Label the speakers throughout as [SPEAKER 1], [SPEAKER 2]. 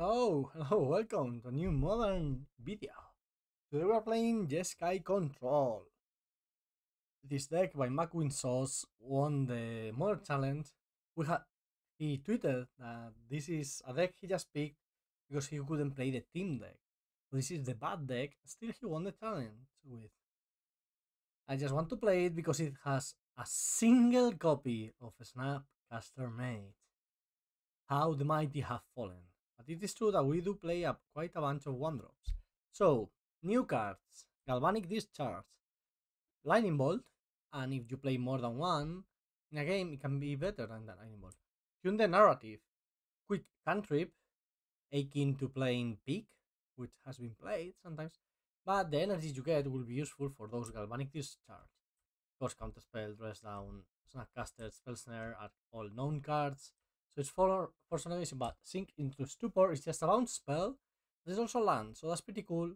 [SPEAKER 1] Oh, hello, welcome to a new modern video. Today we are playing Jeskai Control. This deck by McQueen Sauce won the Modern Challenge. He tweeted that this is a deck he just picked because he couldn't play the team deck. This is the bad deck, still he won the challenge with. I just want to play it because it has a single copy of Snapcaster Mage. How the mighty have fallen. But it is true that we do play quite a bunch of 1-drops. So, new cards, Galvanic Discharge, Lightning Bolt, and if you play more than one in a game, it can be better than the Lightning Bolt. Tune the Narrative, Quick Cantrip, akin to playing Peak, which has been played sometimes, but the energy you get will be useful for those Galvanic Discharge. Of course, Counterspell, Dress Down, Snapcaster, Spell Snare are all known cards. So it's Force of Negation, but Sink into Stupor is just a bounce spell. There's also land, so that's pretty cool.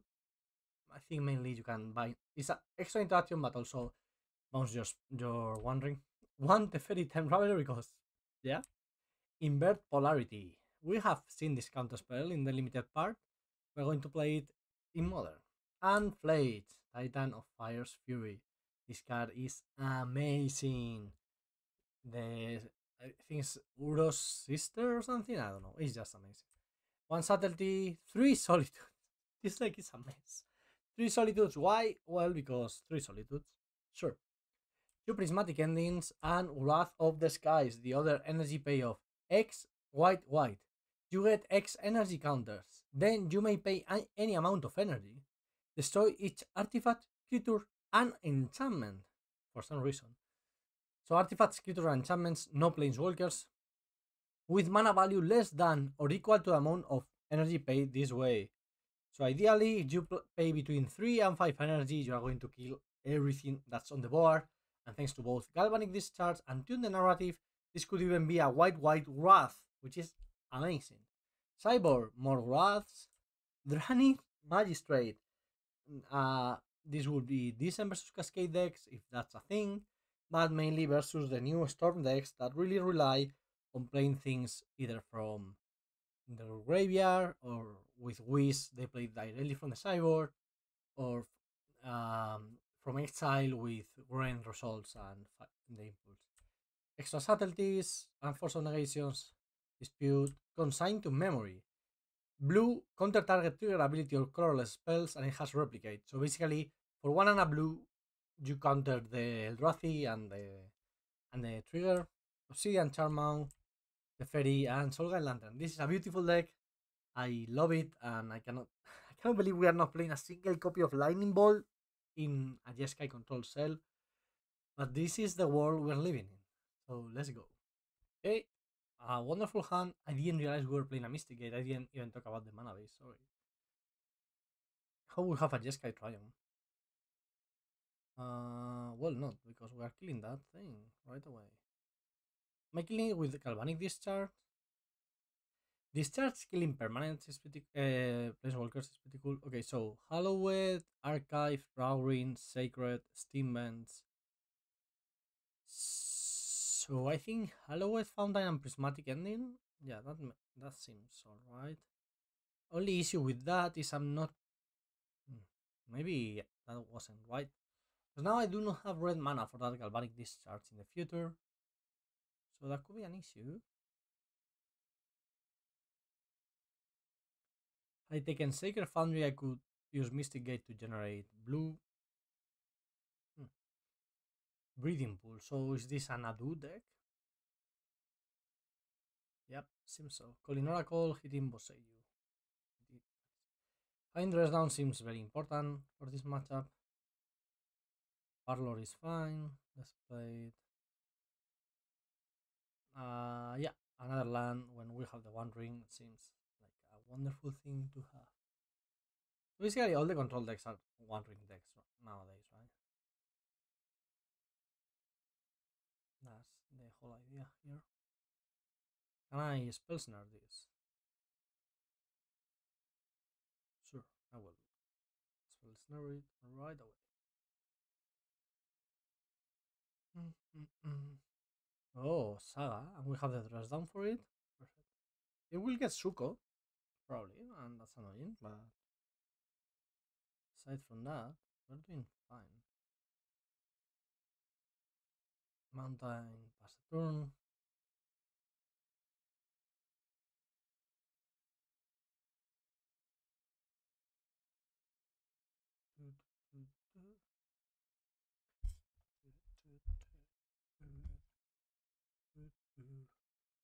[SPEAKER 1] I think mainly you can buy. It's an extra interaction, but also bounce your One Teferi time Raveler because, yeah. Invert Polarity. We have seen this counterspell in the limited part. We're going to play it in Modern. And Phlage, Titan of Fire's Fury. This card is amazing. I think it's Uro's sister or something. I don't know. It's just amazing. 1 subtlety, 3 solitudes. This deck is a mess. 3 solitudes. Why? Well, because 3 solitudes. Sure. 2 prismatic endings and Wrath of the Skies. The other energy payoff. X white white. You get X energy counters. Then you may pay any amount of energy. Destroy each artifact, creature, and enchantment for some reason. So artifacts, creatures, and enchantments, no planeswalkers, with mana value less than or equal to the amount of energy paid this way. So ideally, if you pay between 3 and 5 energy, you are going to kill everything that's on the board. And thanks to both Galvanic Discharge and Tune the Narrative, this could even be a white Wrath, which is amazing. Cyborg, more Wraths. Drannith Magistrate. This would be Decent versus Cascade decks, if that's a thing, but mainly versus the new Storm decks that really rely on playing things either from the graveyard or with Whiz they play directly from the sideboard, or from exile with Grand results and the impulse. Extra subtleties and Force of Negations, Dispute, Consign to Memory. Blue, counter target trigger ability or colorless spells, and it has Replicate. So basically, for 1 and a blue, you counter the Eldrazi and the trigger, Obsidian Charmaw, Teferi, and Soulguide Lantern. This is a beautiful deck. I love it, and I cannot believe we are not playing a single copy of Lightning Bolt in a Jeskai Control cell. But this is the world we're living in. So let's go. Okay, a wonderful hand. I didn't realize we were playing a Mystic Gate. I didn't even talk about the mana base. Sorry. How we have a Jeskai Triome? Well, not because we are killing that thing right away. Am I killing it with Galvanic Discharge? Discharge killing permanents is pretty. Planeswalkers is pretty cool. Okay, so Hallowed, Archive, Raugrin, Sacred, Steam Vents. So I think Hallowed Fountain and Prismatic Ending. Yeah, that seems alright. Only issue with that is I'm not. Maybe that wasn't right. Because now I do not have red mana for that Galvanic Discharge in the future. So that could be an issue. I taken Sacred Foundry, I could use Mystic Gate to generate blue. Breathing Pool. So is this an Adu deck? Yep, seems so. Calling Oracle, hitting Boseiju. Find Dress Down seems very important for this matchup. Parlor is fine. Let's play it. Yeah, another land when we have the One Ring seems like a wonderful thing to have. Basically, all the control decks are One Ring decks nowadays, right? That's the whole idea here. Can I Spell Snare this? Sure, I will. Spell Snare it right away. Oh, Saga, and we have the Dress Down for it. Perfect. It will get Suko. Probably, and that's annoying, but aside from that, we're doing fine. Mountain, pass the turn.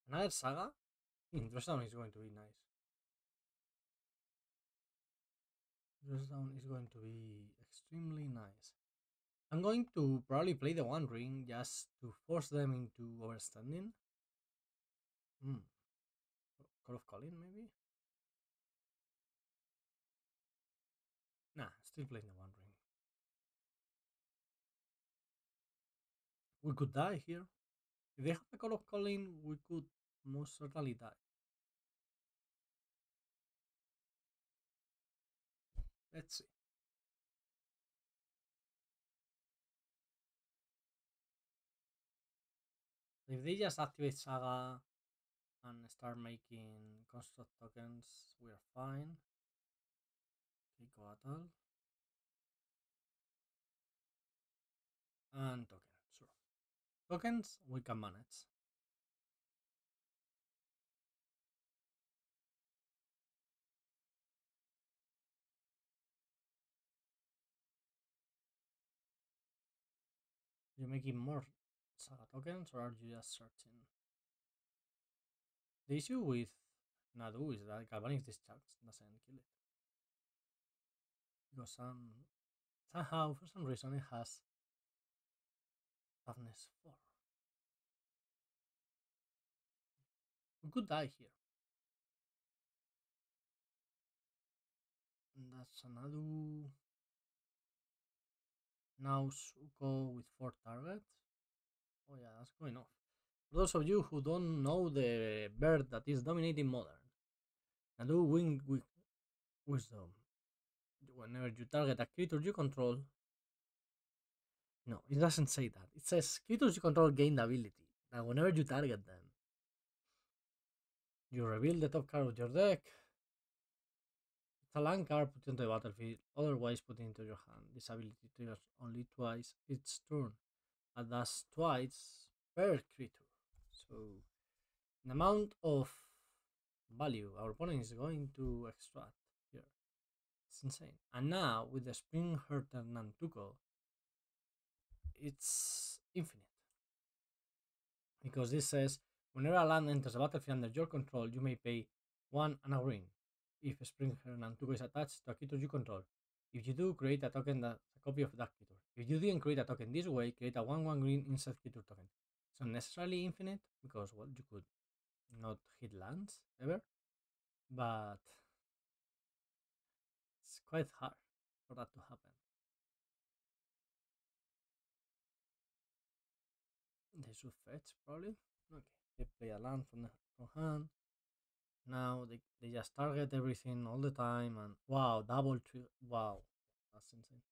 [SPEAKER 1] Another saga? Dressdown is going to be nice. Dressdown is going to be extremely nice. I'm going to probably play the One Ring just to force them into overstanding. Call of Colin, maybe? Nah, still playing the One Ring. We could die here. If they have a Call of Colin, we could most certainly die. Let's see. If they just activate Saga and start making construct tokens, we're fine. Okay, Coatl. And token, sure. Tokens, we can manage. You making more Saga tokens, or are you just searching? The issue with Nadu is that Galvanic Discharge doesn't kill it. Because somehow, for some reason, it has toughness 4. We could die here. And that's Nadu. Now Suko with 4 targets. Oh yeah, that's going off. For those of you who don't know the bird that is dominating modern, Nadu wing with wisdom. Whenever you target a creature you control. No, it doesn't say that. It says creatures you control gain the ability that whenever you target them, you reveal the top card of your deck. It's a land card, put it into the battlefield, otherwise put it into your hand. This ability triggers only twice each turn, and thus twice per creature. So, the amount of value our opponent is going to extract here, it's insane. And now, with the Spring Hurter Nantuko, it's infinite. Because this says, whenever a land enters the battlefield under your control, you may pay 1 and a green. If Spring Hurter Nantuko is attached to a creature you control. If you do, create a token that's a copy of that creature. If you didn't create a token this way, create a 1/1 green insect creature token. It's not necessarily infinite, because, well, you could not hit lands ever, but it's quite hard for that to happen. They should fetch, probably. Okay, they play a land from hand. Now they just target everything all the time, and wow, double tree. Wow, that's insane.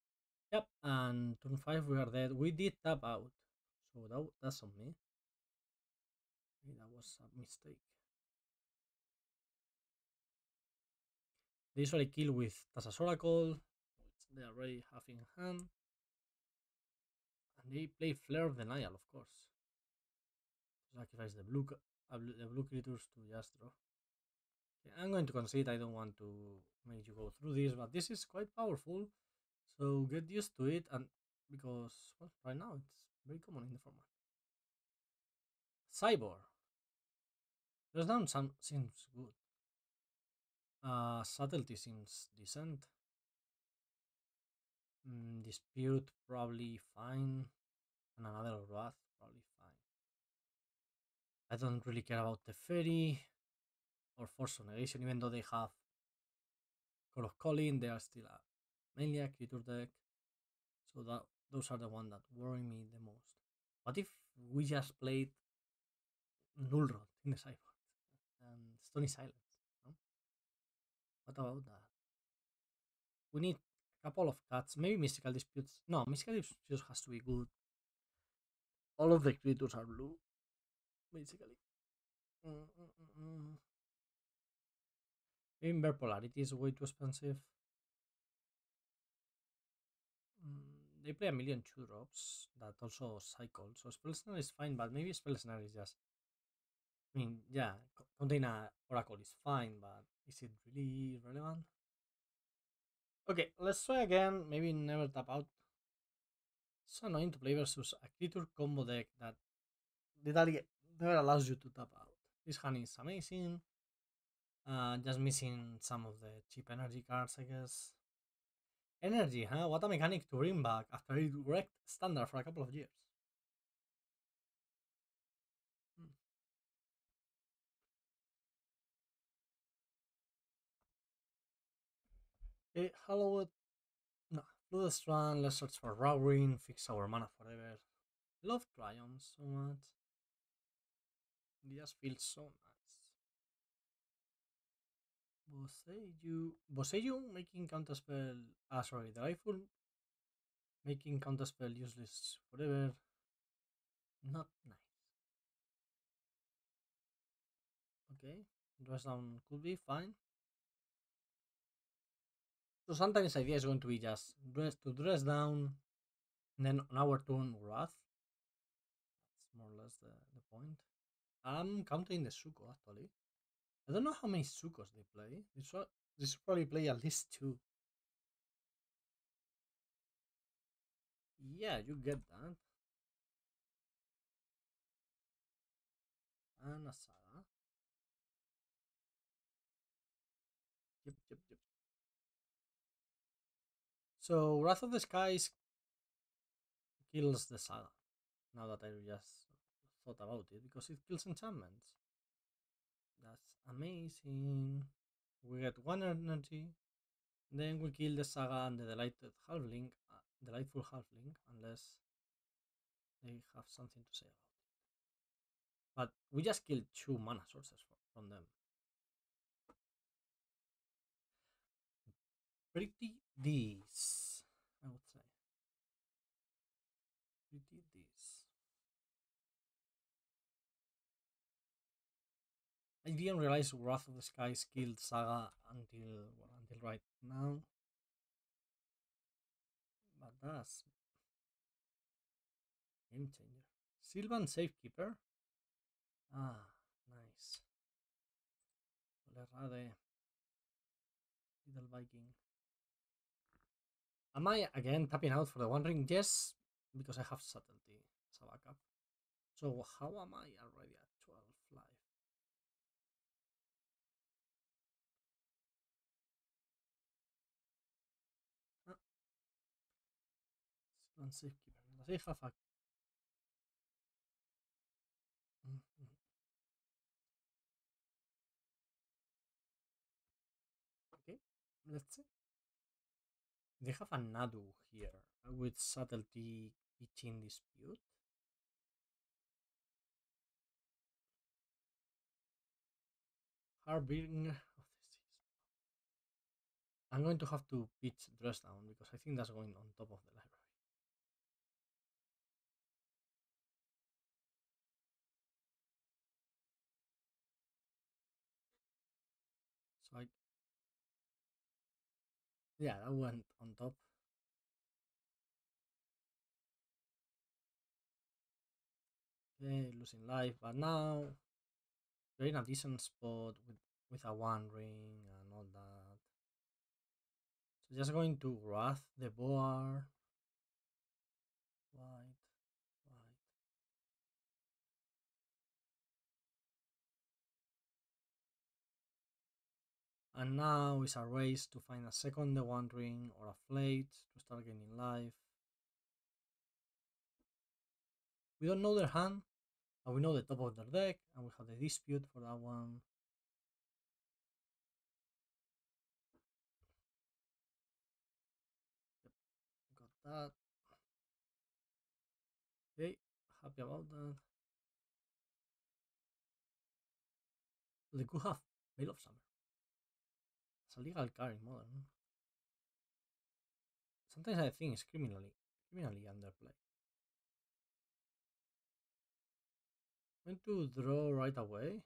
[SPEAKER 1] Yep, and turn 5 we are dead. We did tap out, so that's on me. Okay, that was a mistake. They usually kill with Tassa's Oracle, which they already have in hand. And they play Flare of Denial, of course. Sacrifice the blue creatures to just draw. Okay, I'm going to concede. I don't want to make you go through this, but this is quite powerful. So get used to it, and because, well, right now it's very common in the format. Cyborg. There's down seems good. Subtlety seems decent. Dispute probably fine, and another Wrath probably fine. I don't really care about Teferi or Force of Negation, even though they have Call of Calling, they are still mainly a creature deck. So those are the ones that worry me the most. What if we just played Null Rod in the sideboard and Stony Silence? No? What about that? We need a couple of cuts, maybe Mystical Disputes. No, Mystical Disputes has to be good. All of the creatures are blue, basically. Invert Polarity is way too expensive. They play a million 2 drops that also cycle, so Spell Snare is fine, but maybe Spell Snare is just. I mean, yeah, Container Oracle is fine, but is it really relevant? Okay, let's try again. Maybe never tap out. It's annoying to play versus a creature combo deck that literally never allows you to tap out. This hand is amazing. Just missing some of the cheap energy cards, I guess. Energy, huh? What a mechanic to bring back after it wrecked standard for a couple of years. Hmm. Okay, Hallowed. No, Flooded Strand. Let's search for Raugrin. Fix our mana forever. Love Triumph so much. It just feels so nice. Boseiju making counterspell. Sorry, the rifle making counterspell useless forever. Not nice. Okay, dress down could be fine. So sometimes the idea is going to be just dress down, and then on our turn wrath. That's more or less the point. I'm counting the Suko actually. I don't know how many Sukos they play. They should probably play at least 2. Yeah, you get that. And a Saga. Yep, yep, yep. So Wrath of the Skies kills the Saga. Now that I just thought about it, because it kills enchantments. That's amazing. We get 1 energy. Then we kill the Saga and the delightful halfling, unless they have something to say about it. But we just killed 2 mana sources from them. Pretty these, I would say. Pretty these. I didn't realize Wrath of the Skies killed Saga until right now. But that's game changer. Sylvan Safekeeper. Ah, nice. Lerade. Little Viking. Am I again tapping out for the One Ring? Yes, because I have Subtlety as a backup. So how am I already at 12 life? Ah, Sylvan Safekeeper. Does he have a... Okay, let's see. They have a Nadu here with Subtlety Itching Dispute. Harbinger of the Seas. I'm going to have to pitch Dress Down because I think that's going on top of the library. So yeah, that went on top. Okay, losing life, but now you're in a decent spot with a One Ring and all that. So just going to Wrath the board. White, white. And now it's a race to find a second the One Ring or a Flate to start gaining life. We don't know their hand, and we know the top of their deck, and we have the dispute for that one. Yep, got that. Okay, happy about that. They could have Veil of Summer. It's a legal card in Modern. Sometimes I think it's criminally underplayed. I'm going to draw right away.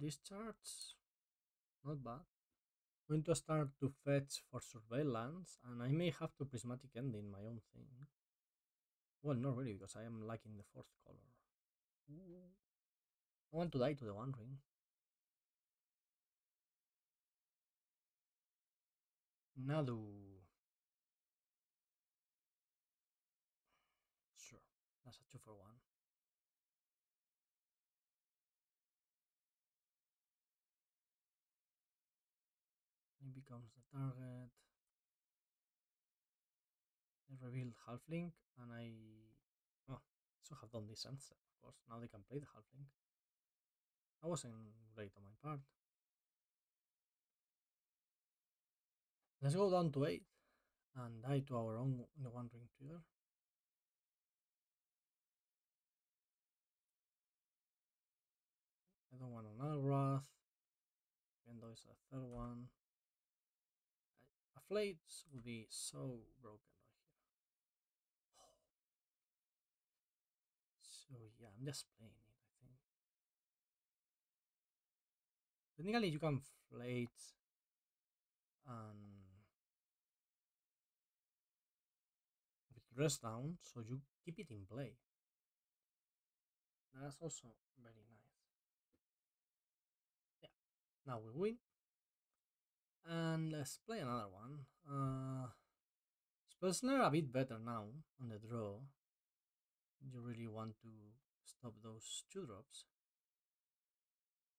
[SPEAKER 1] Discharge, not bad. Going to start to fetch for surveillance, and I may have to prismatic ending my own thing. Well, not really, because I am liking the fourth color. Ooh. I want to die to the One Ring. Nadu. Sure, that's a 2 for 1. He becomes the target. I revealed Halfling, and I. Oh, should have done this answer, of course. Now they can play the Halfling. That wasn't great on my part. Let's go down to 8 and die to our own the One Ring trigger. I don't want another Wrath, even though it's a third one. A Phlage would be so broken right here. So yeah, I'm just playing it, I think. Technically you can Phlage and with rest down, so you keep it in play. That's also very nice. Yeah, now we win. And let's play another one. Spell Snare a bit better now on the draw. You really want to stop those 2-drops.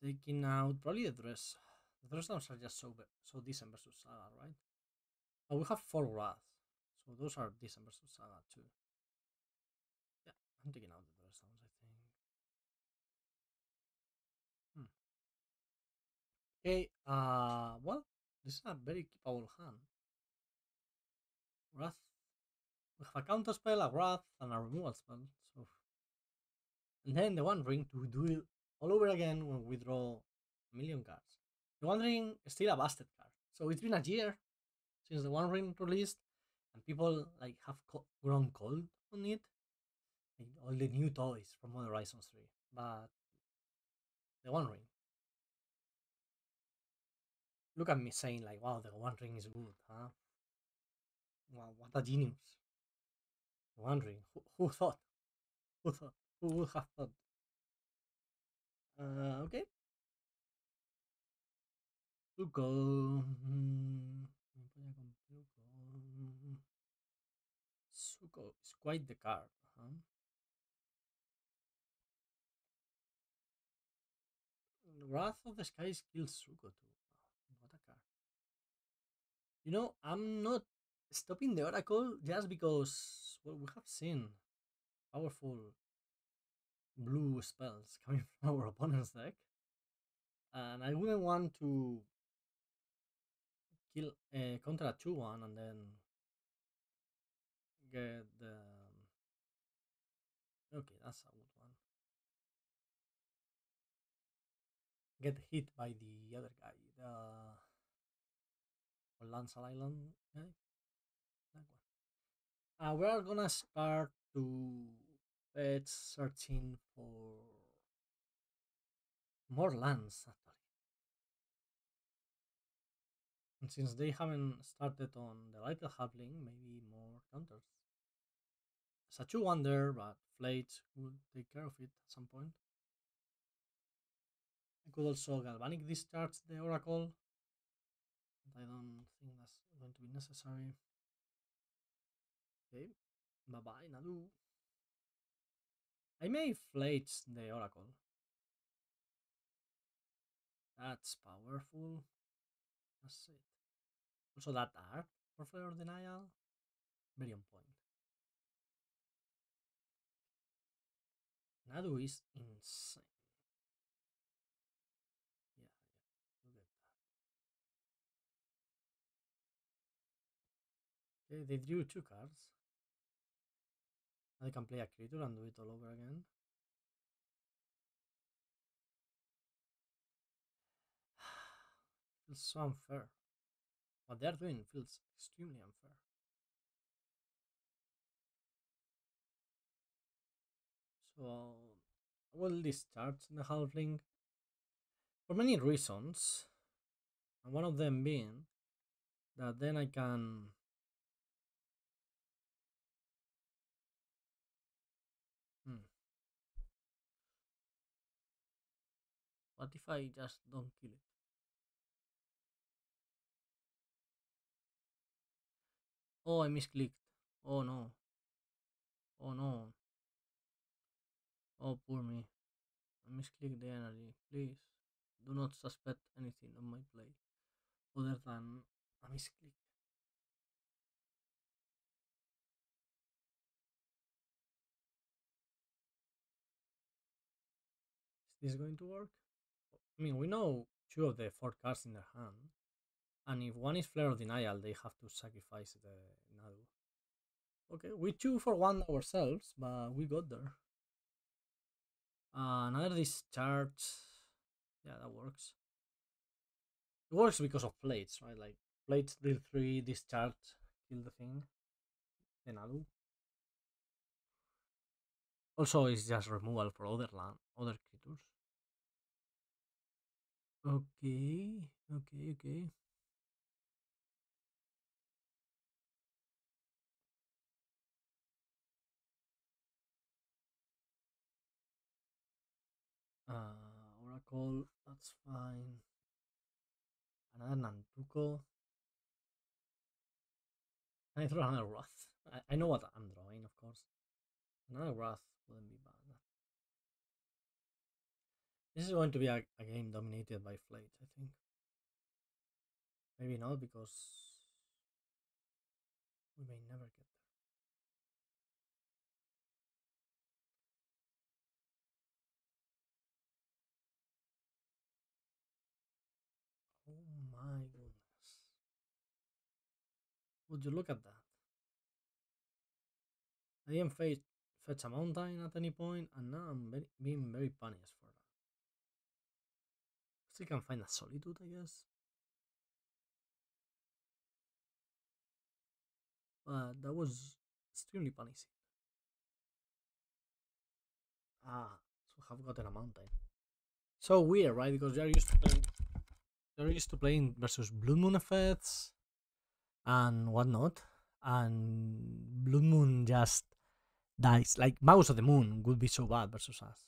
[SPEAKER 1] Taking out probably the dress. The dress downs are just so decent versus Saga, right? But we have 4 Wrath, so those are decent versus Saga too. Yeah, I'm taking out the dress downs, I think. Okay, well, this is a very keepable hand. Wrath. We have a counterspell, a wrath, and a removal spell. So, and then the One Ring to do it all over again when we draw a million cards. The One Ring is still a busted card. So it's been a year since the One Ring released, and people like have grown cold on it. Like, all the new toys from Modern Horizons 3, but the One Ring. Look at me saying like, "Wow, the One Ring is good, huh? Wow, what a genius!" The One Ring. Who thought? Who thought? Who would have thought? Okay. Pluco. Suko is quite the card, huh? Wrath of the Skies kills Suko too. Wow, what a card. You know, I'm not stopping the Oracle just because, well, we have seen powerful blue spells coming from our opponent's deck. And I wouldn't want to kill counter a 2-1 and then get the. Okay, that's a good one. Get hit by the other guy, the Lancel Island guy. That one. We are gonna start to searching for more lands actually. And since they haven't started on the Lighted Halfling, maybe more counters. It's a 2-1 there, but Phlage will take care of it at some point. I could also Galvanic Discharge the Oracle, but I don't think that's going to be necessary. Okay, bye bye, Nadu. I may Phlage the Oracle. That's powerful. That's it. Also, that art for Flare Denial, very on point. Nadu is insane. Yeah, look at that. Okay, they drew 2 cards. I can play a creature and do it all over again. Feels so unfair. What they're doing feels extremely unfair. So I will discharge the halfling. for many reasons, and one of them being that then I can hmm, what if I just don't kill it? Oh, I misclicked. Oh no. Oh no. Oh, poor me. I misclicked the energy. Please, do not suspect anything on my play other than a misclick. Is this going to work? I mean, we know two of the four cards in their hand, and if one is Flare of Denial, they have to sacrifice the Nadu. Okay, we 2-for-1 ourselves, but we got there. Another discharge. Yeah, that works. It works because of plates, right? Like, plates deal 3, discharge, kill the thing. The Nadu. Also, it's just removal for other creatures. Okay, okay. Oracle, that's fine. Another Nantuko. Can I throw another Wrath? I know what I'm drawing, of course. Another Wrath wouldn't be bad. This is going to be a game dominated by Phlage, I think. Maybe not, because we may never get there. Oh my goodness. Would you look at that? I didn't fetch a mountain at any point, and now I'm being very punished for that. Still can find a Solitude, I guess. But that was extremely punishing. So have gotten a mountain. So weird, right? Because they're used to playing versus Blood Moon effects and whatnot, and Blood Moon just dies. Like Mouse of the Moon would be so bad versus us.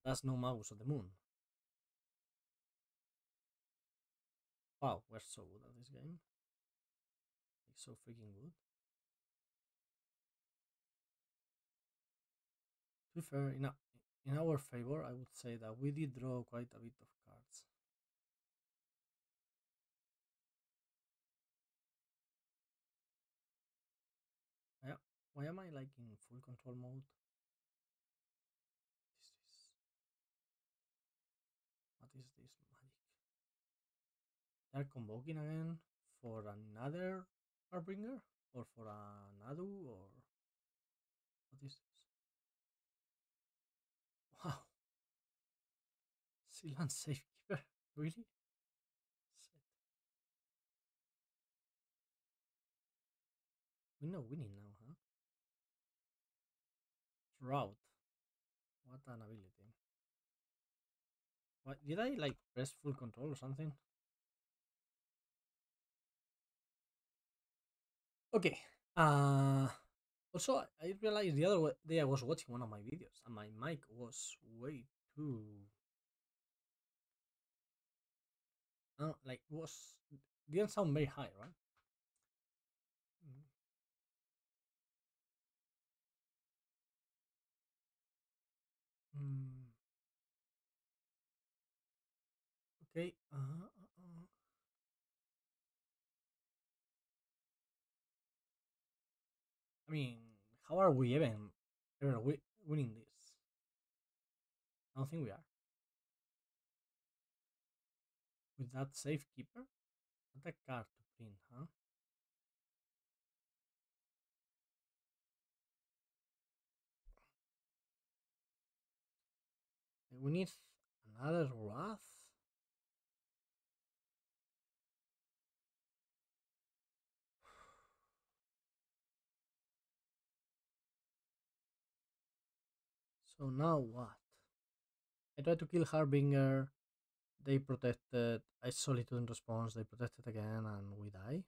[SPEAKER 1] That's no Mouse of the Moon. Wow, we're so good at this game. Like, so freaking good. To be fair, in our favor, I would say that we did draw quite a bit of cards. Yeah. Why am I like in full control mode? What is this magic? They're convoking again for another Harbinger? Or for a Nadu? Or what is this? Wow. Sealand Safekeeper? Really? Shit. We're not winning now, huh? Route. What an ability. What, did I like press full control or something? Okay. Also, I realized the other day I was watching one of my videos and my mic was way too. Like, was. Didn't sound very high, right? Mm. Mm. Okay. I mean, how are we even ever winning this? I don't think we are. With that safekeeper? What a card to print, huh? We need another Wrath. So now what? I try to kill Harbinger. They protected. I Solitude in response. They protected again, and we die.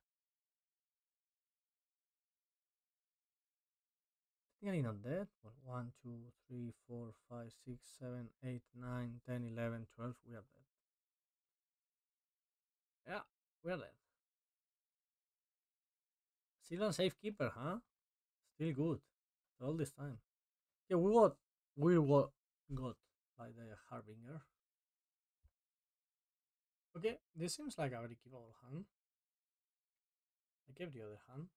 [SPEAKER 1] Technically not dead. Well, 1, 2, 3, 4, 5, 6, 7, 8, 9, 10, 11, 12. We are dead. Yeah, we are dead. Still on Safekeeper, huh? Still good. All this time. Yeah, we got by the Harbinger. Okay, this seems like a very keepable hand. I kept the other hand.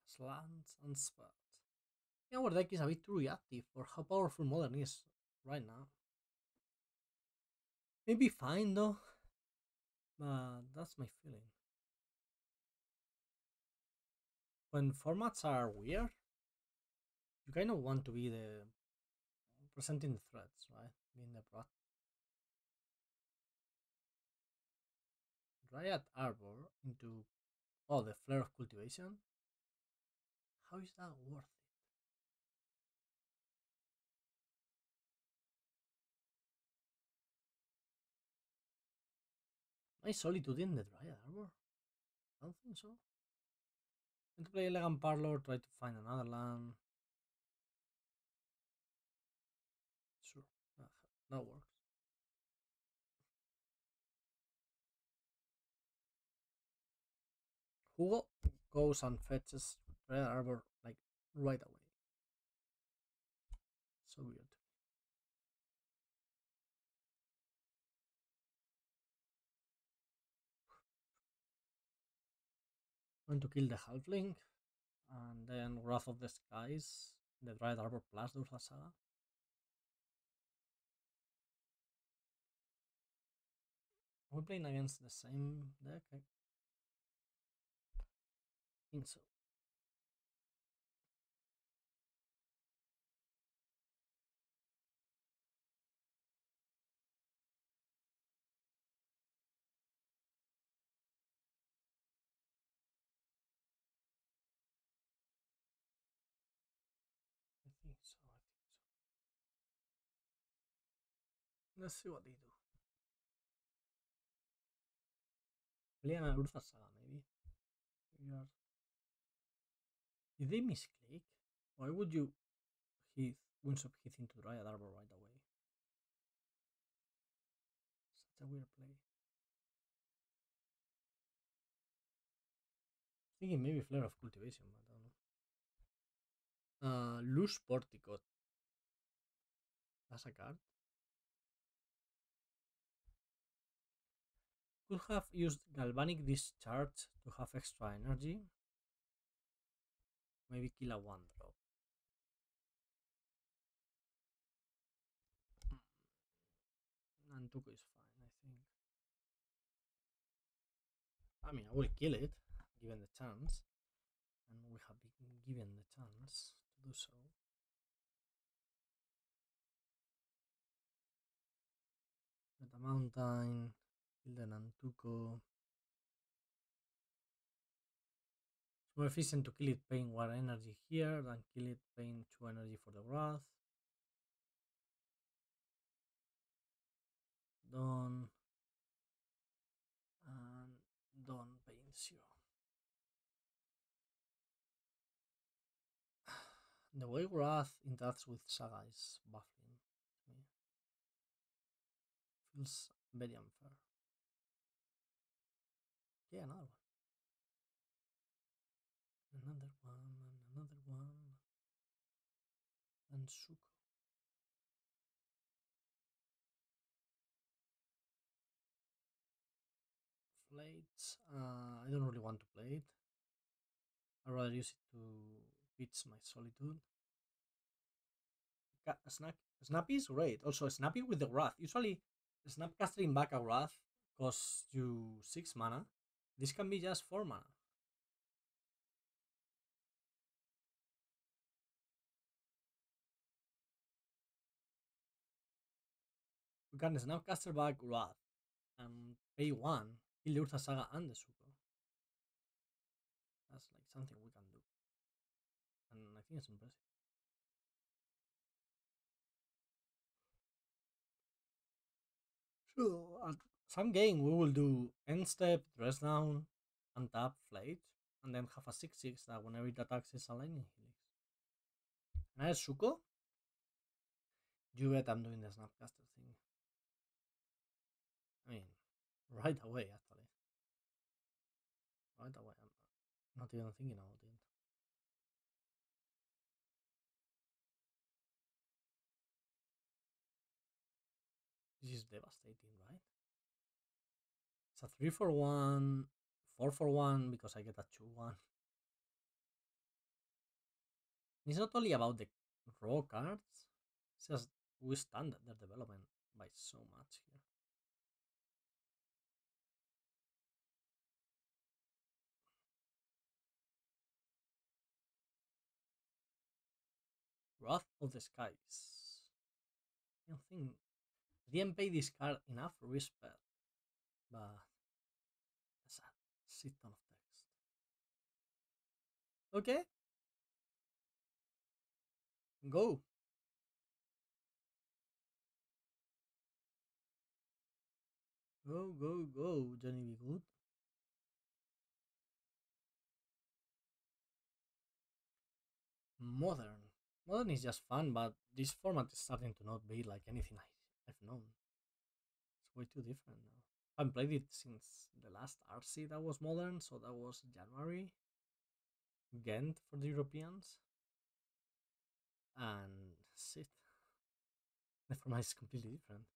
[SPEAKER 1] Slants and spells. Yeah, our deck is a bit too reactive for how powerful Modern is right now. Maybe fine though, but that's my feeling. When formats are weird, you kind of want to be the presenting the threats, right? Being the Dryad Arbor into the Flare of Cultivation. How is that worth it? My Solitude in the Dryad Arbor? I don't think so. Need to play Elegant Parlor, try to find another land. Sure, that works. Hugo goes and fetches Dryad Arbor like right away. So weird. Going to kill the Halfling, and then Wrath of the Skies, the Dryad Arbor plus the Urza Saga. Are we playing against the same deck? I think so. I think so. Let's see what they do. Play an Urza Saga, maybe. Are... Did they misclick? Why would you hit Winds of Heath into Dryad Arbor right away? Such a weird play. Thinking maybe Flare of Cultivation, but I don't know. Loose Portico. That's a card. Could have used Galvanic Discharge to have extra energy. Maybe kill a 1-drop. Nantuko is fine, I think. I mean, I will kill it, given the chance. And we have been given the chance to do so. With the mountain, kill the Nantuko. It's more efficient to kill it paying 1 energy here than kill it paying 2 energy for the Wrath. Done. And done paying 0. The way Wrath interacts with Saga is baffling to me. Feels very unfair. Okay, another one. Another one, and another one. And Suko. Phlage. I don't really want to play it. I'd rather use it to pitch my Solitude. Snappy is great. Also, Snappy with the Wrath. Usually, Snapcasting back a Wrath costs you 6 mana. This can be just 4 mana. You can Snapcaster back Wrath and pay 1, kill the Urza Saga and the Suko. That's like something we can do. And I think it's impressive. So at some game we will do end step, dress down, untap, Phlage, and then have a 6/6 that whenever it attacks is a lightning helix. And I Shuko, you bet I'm doing the Snapcaster thing. I mean, right away actually. Right away. I'm not even thinking about it. This is devastating, right? It's a 3 for 1, 4 for 1 because I get a 2/1. It's not only about the raw cards, it's just we stand their development by so much here. Wrath of the Skies. I don't think I didn't pay this card enough respect, but that's a shit ton of text. Okay, go. Go, go, go, Johnny Be Good. Modern. Modern is just fun, but this format is starting to not be like anything I've known. It's way too different now. I haven't played it since the last RC that was modern, so that was January. Ghent for the Europeans. And shit. The format is completely different.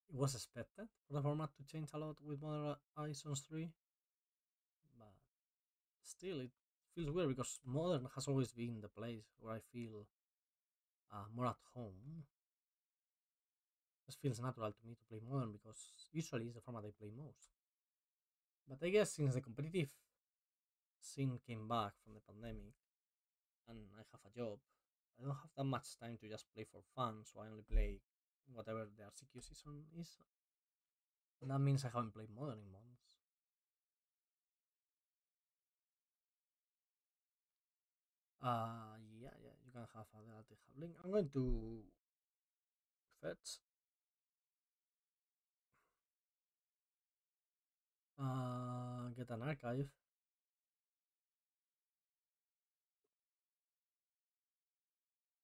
[SPEAKER 1] It was expected for the format to change a lot with Modern Horizons 3, but still it feels weird because Modern has always been the place where I feel more at home. It feels natural to me to play Modern because usually it's the format I play most. But I guess since the competitive scene came back from the pandemic and I have a job, I don't have that much time to just play for fun, so I only play whatever the RCQ season is. And that means I haven't played Modern in months. Yeah, you can have a relative halving. I'm going to fetch. Get an archive.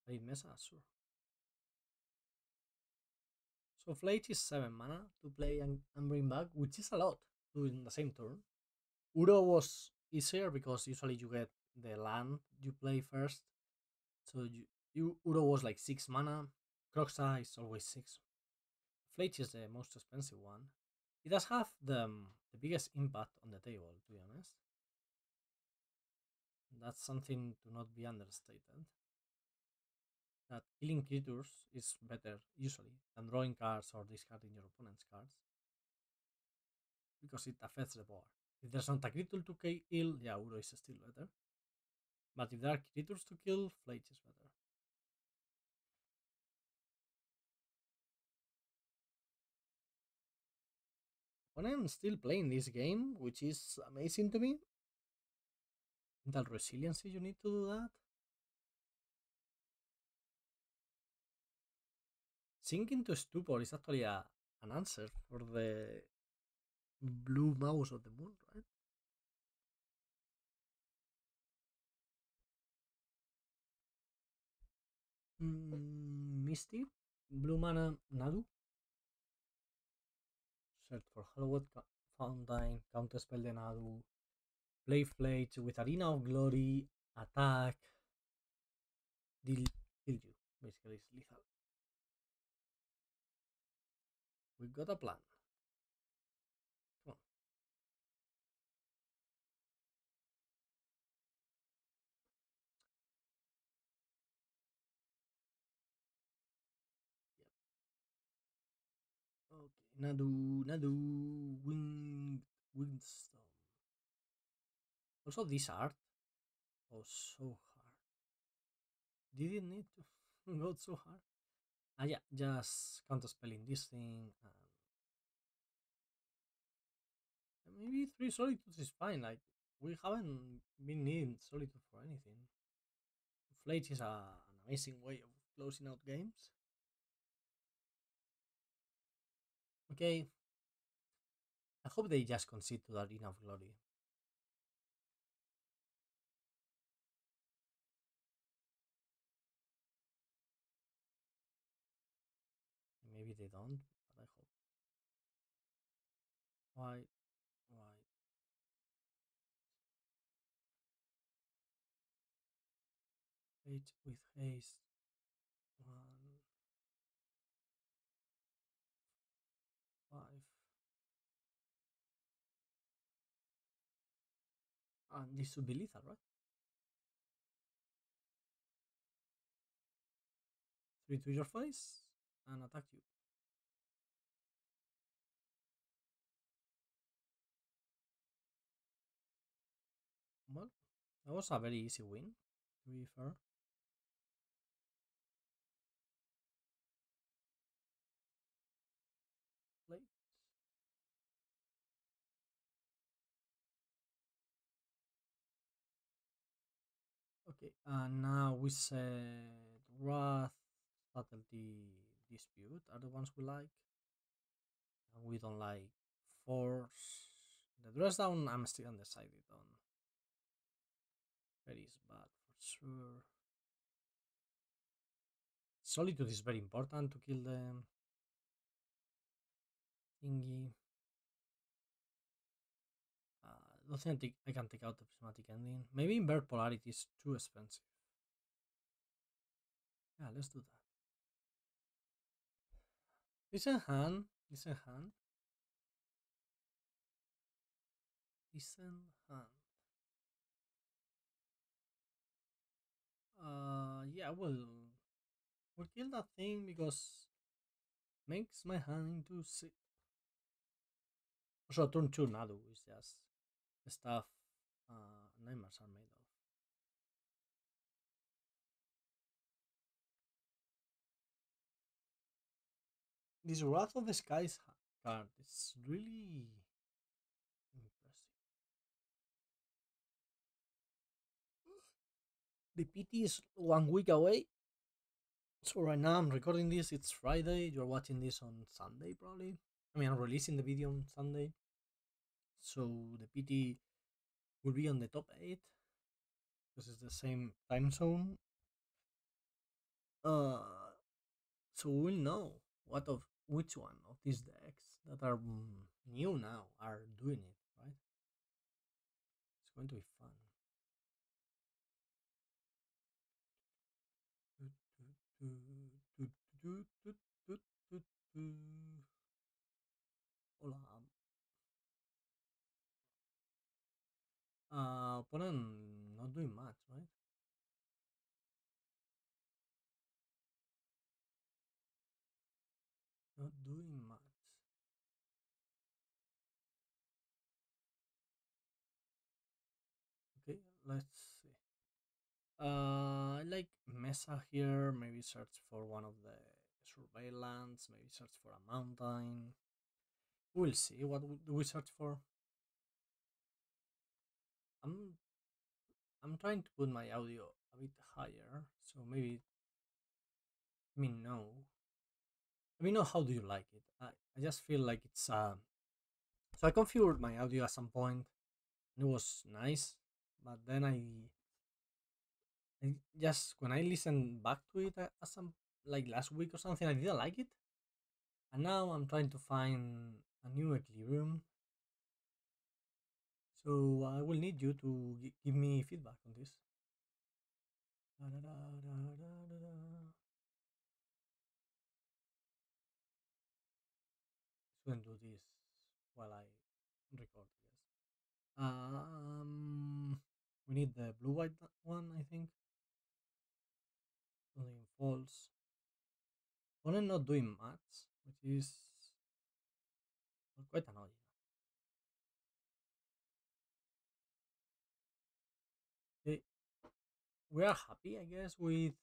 [SPEAKER 1] Arid Mesa, sure. So Phlage is 7 mana to play and bring back, which is a lot doing the same turn. Uro was easier because usually you get the land you play first. So Uro was like 6 mana. Croxa is always 6. Phlage is the most expensive one. It does have the biggest impact on the table, to be honest. That's something to not be understated. That killing creatures is better, usually, than drawing cards or discarding your opponent's cards. Because it affects the board. If there's not a creature to kill, yeah, Uro is still better. But if there are creatures to kill, Phlage is better. Opponent still playing this game, which is amazing to me. Mental resiliency, you need to do that. Sinking to Stupor is actually an answer for the blue mouse of the moon, right? Misty, blue mana, Nadu. Search for Hallowed Fountain, Counterspell the Nadu, play Phlage with Arena of Glory, attack, kill you. Basically, it's lethal. We've got a plan. Come on. Yep. Okay, Nadu, Windstorm. Also, this art was so hard. Did it need to go so hard? Yeah, just counterspelling this thing and maybe 3 Solitudes is fine. Like, we haven't been needing Solitude for anything. Phlage is an amazing way of closing out games. Okay, I hope they just concede to the Arena of Glory. Maybe they don't, but I hope. Why? Why? Eight with haste. One, five. And this should be lethal, right? Three to your face and attack you. Well, that was a very easy win, to be fair. Play. Okay, and now we said Wrath, Subtlety, Dispute are the ones we like. And we don't like Force. The dress down, I'm still undecided on. Very is bad for sure. Solitude is very important to kill the thingy. I don't think I can take out the Prismatic Ending. Maybe Invert Polarity is too expensive. Yeah, let's do that. Listen hand. Listen hand. Listen hand. Yeah, we'll kill that thing because makes my hand into sick. Also, turn 2 Nadu is just the stuff nightmares are made of. This Wrath of the Skies card is really impressive. The PT is 1 week away. So right now I'm recording this, it's Friday. You're watching this on Sunday probably. I mean, I'm releasing the video on Sunday. So the PT will be on the top 8 because it's the same time zone. So we'll know which one of these decks that are new now are doing it, right? It's going to be fun. Hola. Opponent not doing much, right? Not doing much. Okay, let's see. I like Mesa here. Maybe search for one of the surveillance. Maybe search for a mountain. We'll see. What do we search for? I'm I'm trying to put my audio a bit higher, so maybe let me know. Let me know how do you like it. I just feel like it's so I configured my audio at some point and it was nice, but then I just when I listened back to it at some like last week or something, I didn't like it, and now I'm trying to find a new equilibrium. So I will need you to give me feedback on this. Da, da, da, da, da, da, da. Shouldn't do this while I record, I guess. We need the blue white one, I think. Something false. Opponent not doing much, which is quite annoying. Okay, we are happy, I guess, with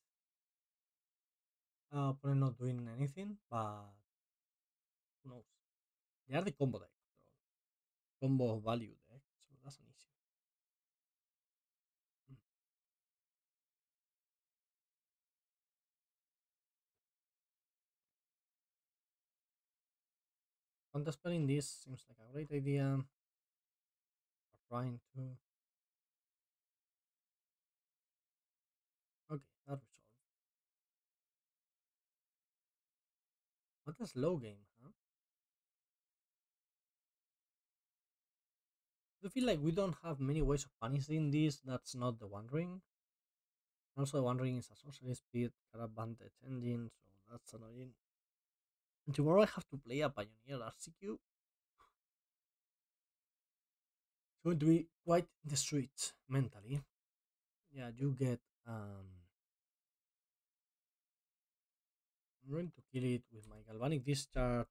[SPEAKER 1] opponent not doing anything, but who knows? They are the combo deck, combo value deck, so that's an issue. Mm. counterspelling this seems like a great idea. Or trying to. Okay, that resolved. What a slow game, huh? I feel like we don't have many ways of punishing this. That's not the Wandering. Also, the Wandering is a sorcery speed, got advantage engine, so that's annoying. And tomorrow I have to play a Pioneer RCQ. It's going to be quite the street mentally. Yeah, you get. I'm going to kill it with my Galvanic Discharge,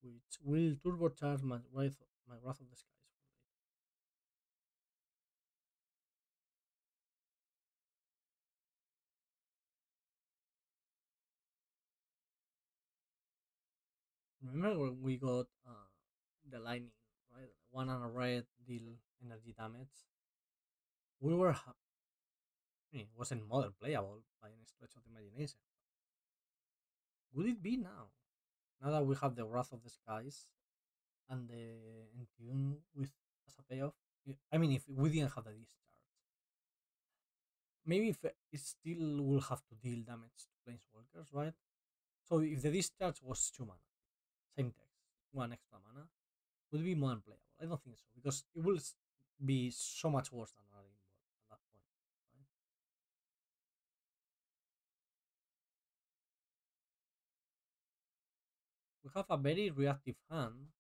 [SPEAKER 1] which will turbocharge my Wrath of the Skies for later. Remember when we got the lightning, right? One and a red deal energy damage. We were. I mean, it wasn't modern playable by any stretch of the imagination. Would it be now? Now that we have the Wrath of the Skies and the Entune with as a payoff. I mean, if we didn't have the discharge, maybe if it still will have to deal damage to planeswalkers, right? So if the discharge was 2 mana, same text, 1 extra mana, would it be more unplayable? I don't think so because it will be so much worse than Arid at that point, right? We have a very reactive hand.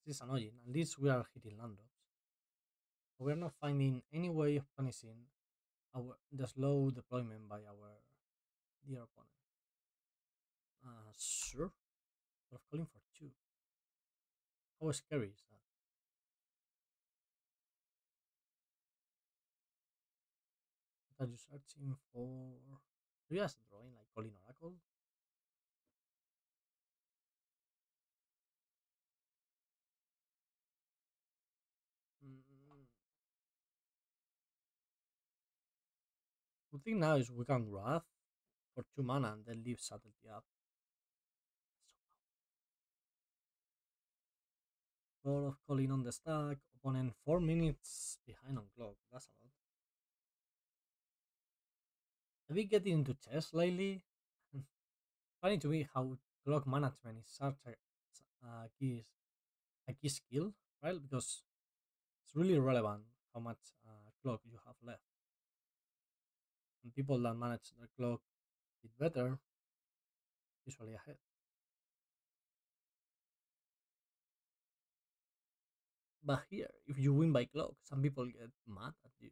[SPEAKER 1] This is annoying. At least we are hitting land drops. We are not finding any way of punishing the slow deployment by our dear opponent. Sure. But calling for 2. How scary is that? What are you searching for? Do you just drawing like calling oracle? Mm, the thing now is we can Wrath for 2 mana and then leave Subtlety up. Sort of calling on the stack, opponent 4 minutes behind on clock. That's a lot. Have you getting into chess lately? Funny to me how clock management is such a key skill, right? Because it's really relevant how much clock you have left. And people that manage their clock bit better, usually ahead. But here, if you win by clock, some people get mad at you.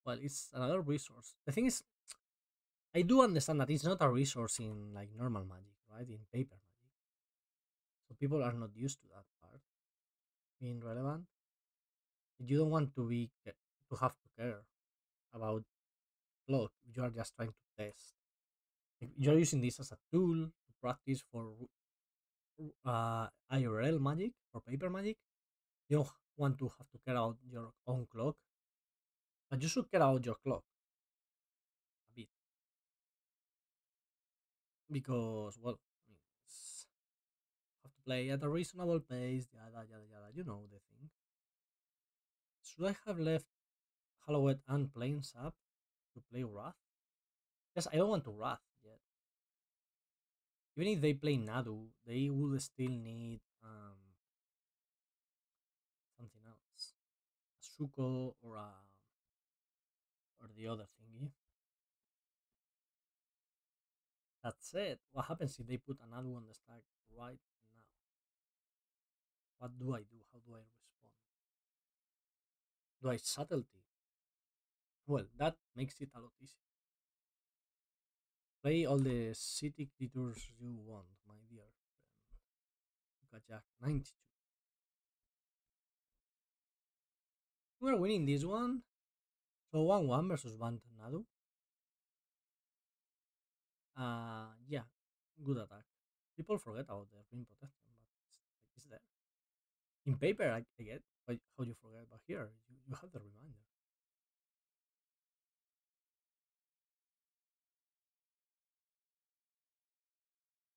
[SPEAKER 1] Well, it's another resource. The thing is, I do understand that it's not a resource in like normal magic, right? In paper magic. So people are not used to that part being relevant. You don't want to have to care about clock. You are just trying to test. Like, you're using this as a tool to practice for IRL magic or paper magic. You don't want to have to care about your own clock, but you should care about your clock a bit because, well, I mean, have to play at a reasonable pace, yada yada yada. You know the thing. Should I have left Hallowed and Plains up to play Wrath? Yes, I don't want to Wrath yet. Even if they play Nadu, they would still need something else, a Suko or the other thingy. That said, what happens if they put another on the stack right now? What do I do? How do I respond? Do I subtlety? Well, that makes it a lot easier. Play all the city creatures you want, my dear friend. Jack 92. We're winning this one. So 1-1 versus one Tornado. Yeah, good attack. People forget about the ring protection, but it's there. In paper, I get how you forget, but here you have the reminder.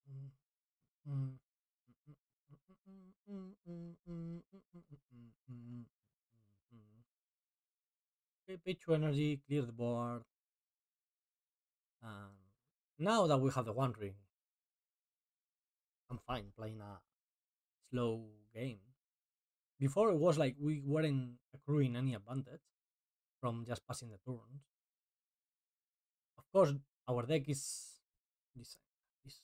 [SPEAKER 1] Mm, mm, Okay, pay 2 energy, clear the board. And now that we have the One Ring, I'm fine playing a slow game. Before it was like we weren't accruing any advantage from just passing the turns. Of course, our deck is this. Is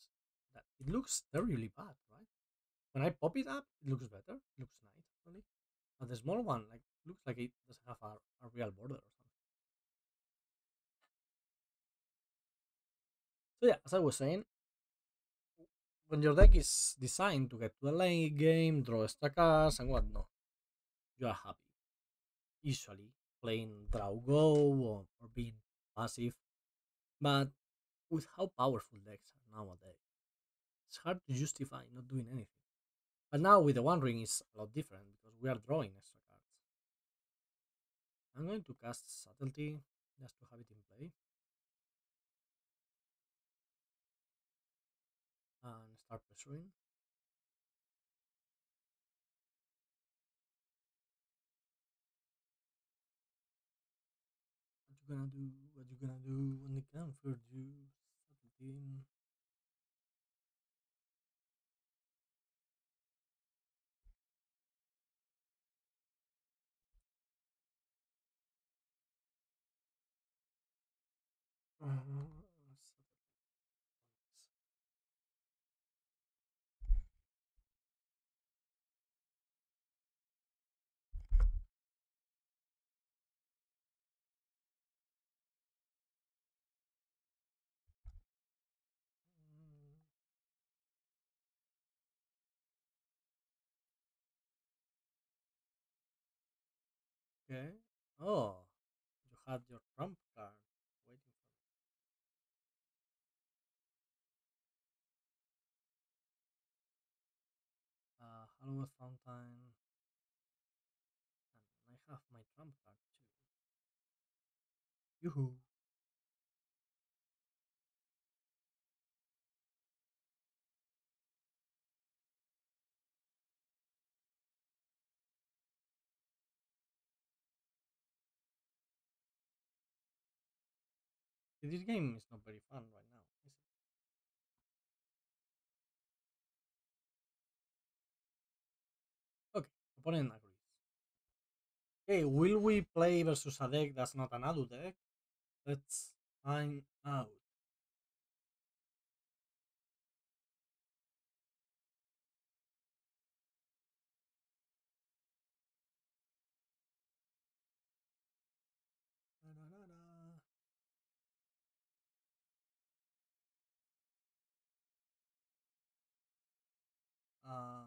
[SPEAKER 1] that it looks terribly bad, right? When I pop it up, it looks better. It looks nice, actually. But the small one, like, looks like it doesn't have a real border or something. So yeah, as I was saying, when your deck is designed to get to the late game, draw extra cards and whatnot, you are happy. Usually playing draw go or being passive. But with how powerful decks are nowadays, it's hard to justify not doing anything. But now with the One Ring it's a lot different because we are drawing extra cards. I'm going to cast Subtlety just to have it in play and start pressuring. What you gonna do? What you gonna do when they comfort you? Subtlety. Okay. Oh, you had your trump card waiting for me. Hallowed Fountain. And I have my trump card too. Yoo-hoo. This game is not very fun right now, is it? Okay, opponent agrees. Okay, will we play versus a deck that's not an Adu deck? Let's find out. Yeah,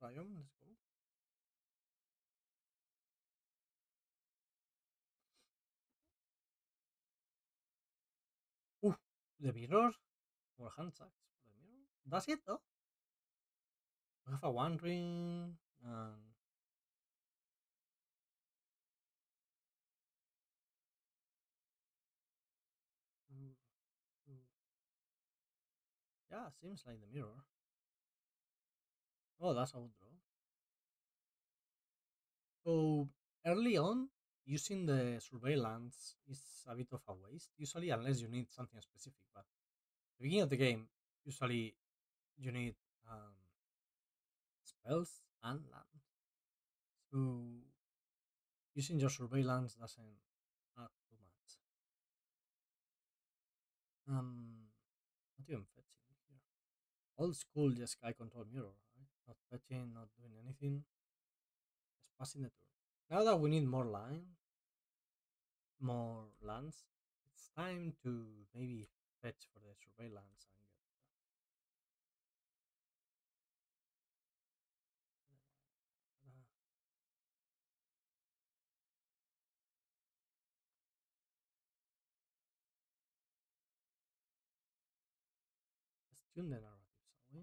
[SPEAKER 1] Triome, let's go. Ooh, the mirror? Or hand sacks for the mirror? That's it though. We have a One Ring and Ooh, ooh. Yeah, seems like the mirror. Oh, that's out draw. So early on, using the surveillance is a bit of a waste, usually unless you need something specific. But at the beginning of the game, usually you need spells and land. So using your surveillance doesn't add too much. Not even fetching here. Old school Jeskai Control mirror, right? Not fetching, not doing anything, just passing the turn. Now that we need more more lands, it's time to maybe fetch for the surveillance and get. Let's tune the narrative, shall we?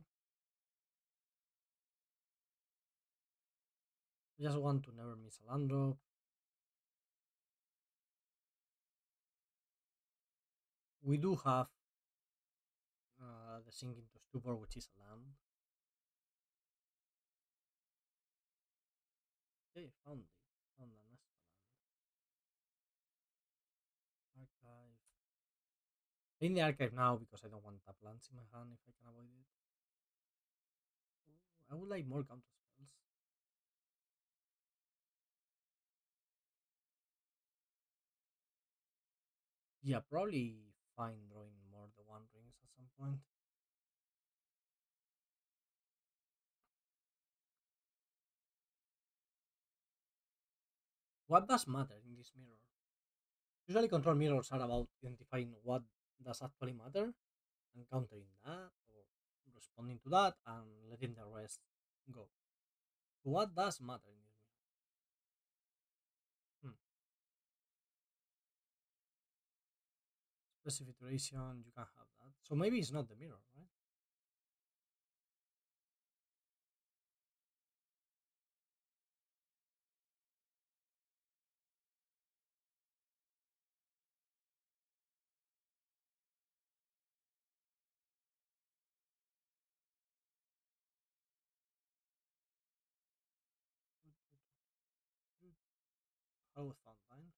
[SPEAKER 1] I just want to never miss a land drop. We do have the sinking to Stupor, which is a land. Okay, found an extra land. Archive. In the archive now because I don't want tap lands in my hand if I can avoid it. Ooh, I would like more counter spells. Yeah, probably fine drawing more the one rings at some point. What does matter in this mirror? Usually control mirrors are about identifying what does actually matter and countering that or responding to that and letting the rest go. What does matter in this mirror? Specific duration, you can have that. So maybe it's not the mirror, right? Hallowed Fountain.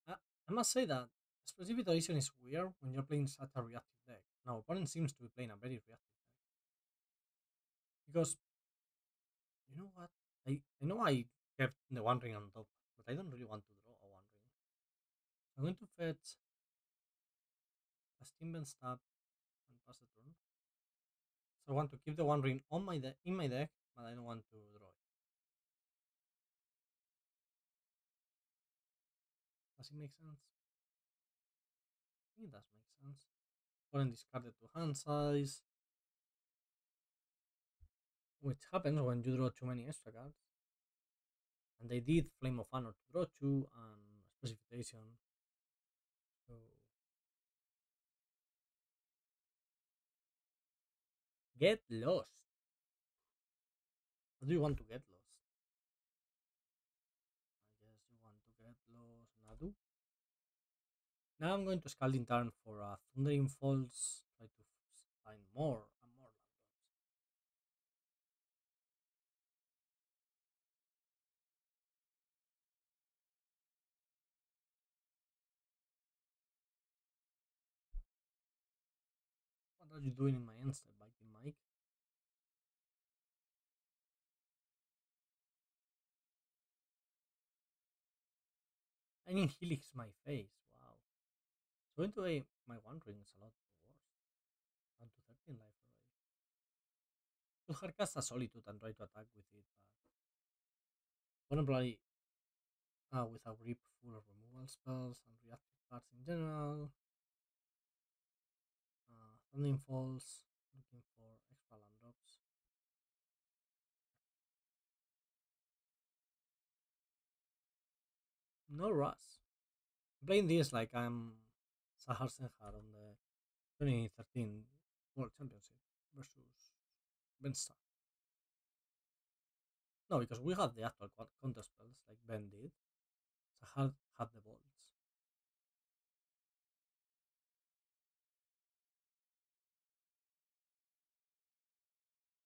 [SPEAKER 1] I must say that specific duration is weird when you're playing such a reactive deck. Now, opponent seems to be playing a very reactive deck. Because, you know what? I know I kept the one ring on top, but I don't really want to draw a one ring. I'm going to fetch a Steam Stab and pass the turn. So I want to keep the one ring on my in my deck, but I don't want to draw it. Does it make sense? I think it does make sense. Opponent discarded to hand size, which happens when you draw too many extra cards. And they did Flame of Honor to draw two and Specification. So get lost. How do you want to get lost? I guess you want to get lost, Nadu. Now I'm going to Scalding Tarn for a Thundering Falls. Try to find more and more land drops. What are you doing in my end step, Biting Mike? I mean, Helix my face. Wow. So into my one ring is a lot worse. Down to 13 life already. Could hardcast a Solitude and try to attack with it, but probably with a grip full of removal spells and reactive cards in general. Thundering Falls, looking for extra land drops. No rush. Playing this like I'm Sahar Senhar on the 2013 World Championship versus Ben Starr. No, because we had the actual counter spells like Ben did. Sahar had the bolts.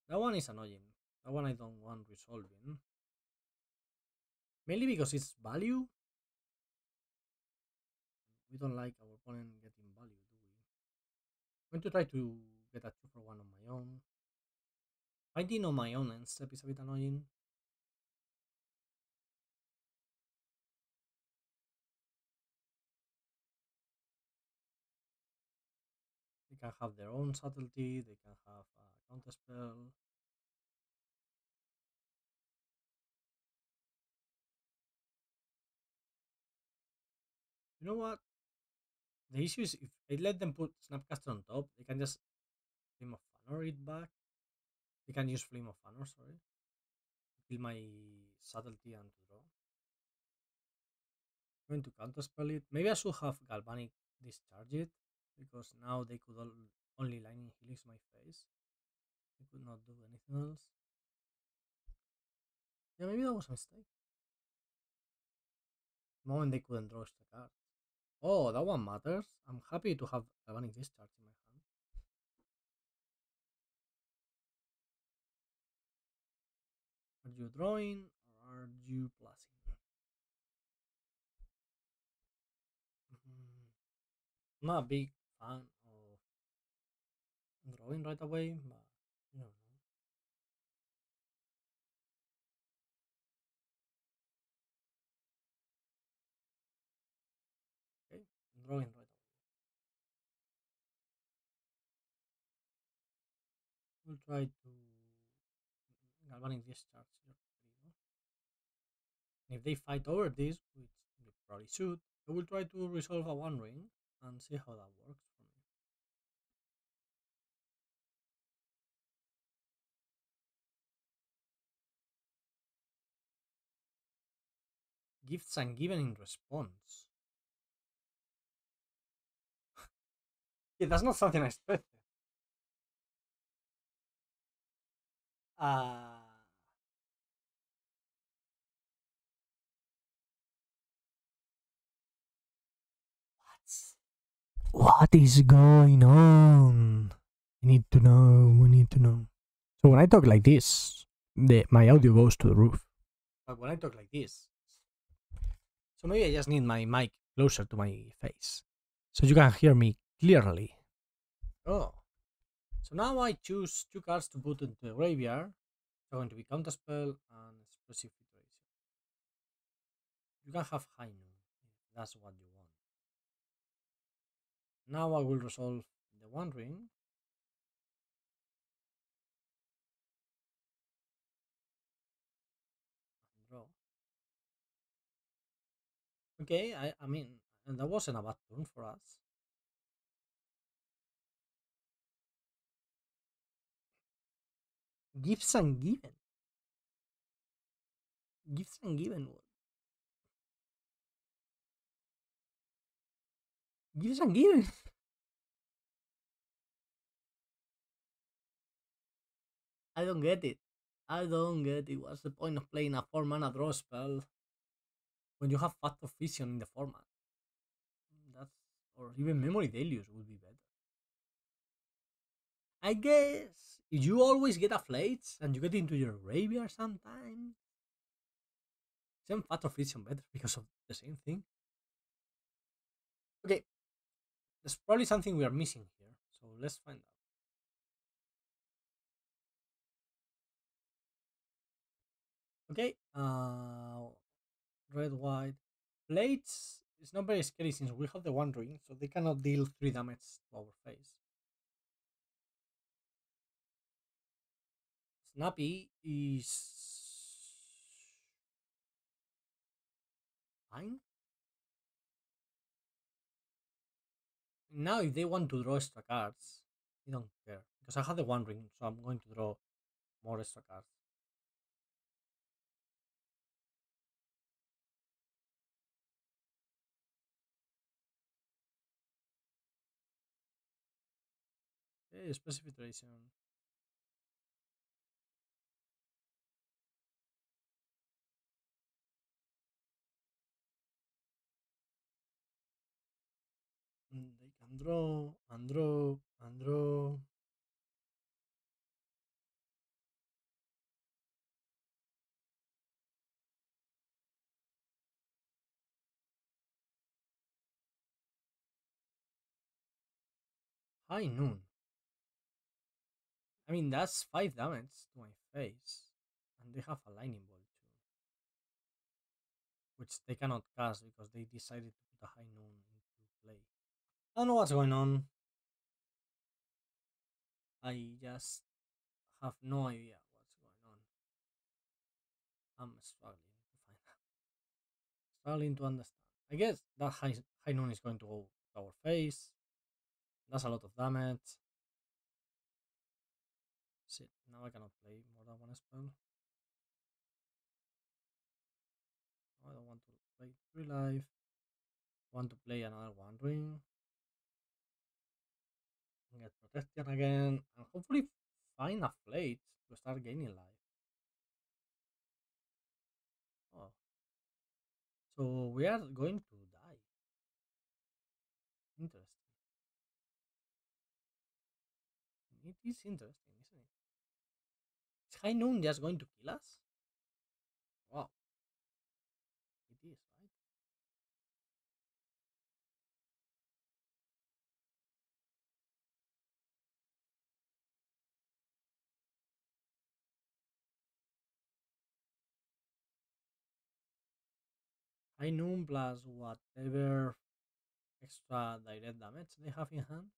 [SPEAKER 1] That one is annoying. That one I don't want resolving. Mainly because it's value. We don't like our opponent getting value, do we? I'm going to try to get a 2 for 1 on my own. Fighting on my own end step is a bit annoying. They can have their own subtlety, they can have a counterspell. You know what? The issue is if I let them put Snapcaster on top, they can just Flame of Honor it back. They can use Flame of Honor, sorry. To kill my subtlety and to draw. I'm going to counterspell it. Maybe I should have Galvanic Discharge it, because now they could only Lightning Helix my face. They could not do anything else. Yeah, maybe that was a mistake. The moment they couldn't draw extra cards. Oh, that one matters. I'm happy to have Galvanic Discharge in my hand. Are you drawing? you blessing. I'm not a big fan of drawing right away, but you know. Okay, drawing right away. We'll try to Galvanic Discharge your Teferi. And if they fight over this, which they probably should, I will try to resolve a one ring and see how that works for me. Gifts and given in response. Yeah, that's not something I expected. Uh, what is going on? We need to know. We need to know. So when I talk like this, my audio goes to the roof. But when I talk like this, so maybe I just need my mic closer to my face, so you can hear me clearly. Oh, so now I choose two cards to put into the graveyard. It's going to be Counterspell and Explosive Iteration. You can have High Noon if that's what you want. Now I will resolve the One Ring. And draw. Okay, I mean, and that wasn't a bad turn for us. Gifts and given. Gifts and given. Gifts and given. I don't get it. I don't get it. What's the point of playing a 4-mana draw spell when you have Factor Fission in the format? That's or even Memory Deluge would be better. I guess if you always get a Phlage and you get into your graveyard sometimes, isn't Factor Fission better because of the same thing? Okay, there's probably something we are missing here, so let's find out. Okay, red, white. Blades is not very scary since we have the One Ring, so they cannot deal 3 damage to our face. Snappy is fine. Now, if they want to draw extra cards, I don't care because I have the One Ring, so I'm going to draw more extra cards. Okay, specific iteration. They can draw and draw and draw. High Noon. I mean, that's 5 damage to my face. And they have a lightning bolt too. Which they cannot cast because they decided to put a High Noon into play. I don't know what's going on. I just have no idea what's going on. I'm struggling to find out. Struggling to understand. I guess that high noon is going to go to our face. That's a lot of damage. Shit, now I cannot play more than one spell. I don't want to play 3 life. I want to play another One Ring. Get protection again. And hopefully find a Phlage to start gaining life. Oh. So we are going to die. Interesting. It is interesting, isn't it? Is High Noon just going to kill us? Wow. High Noon plus whatever extra direct damage they have in hand.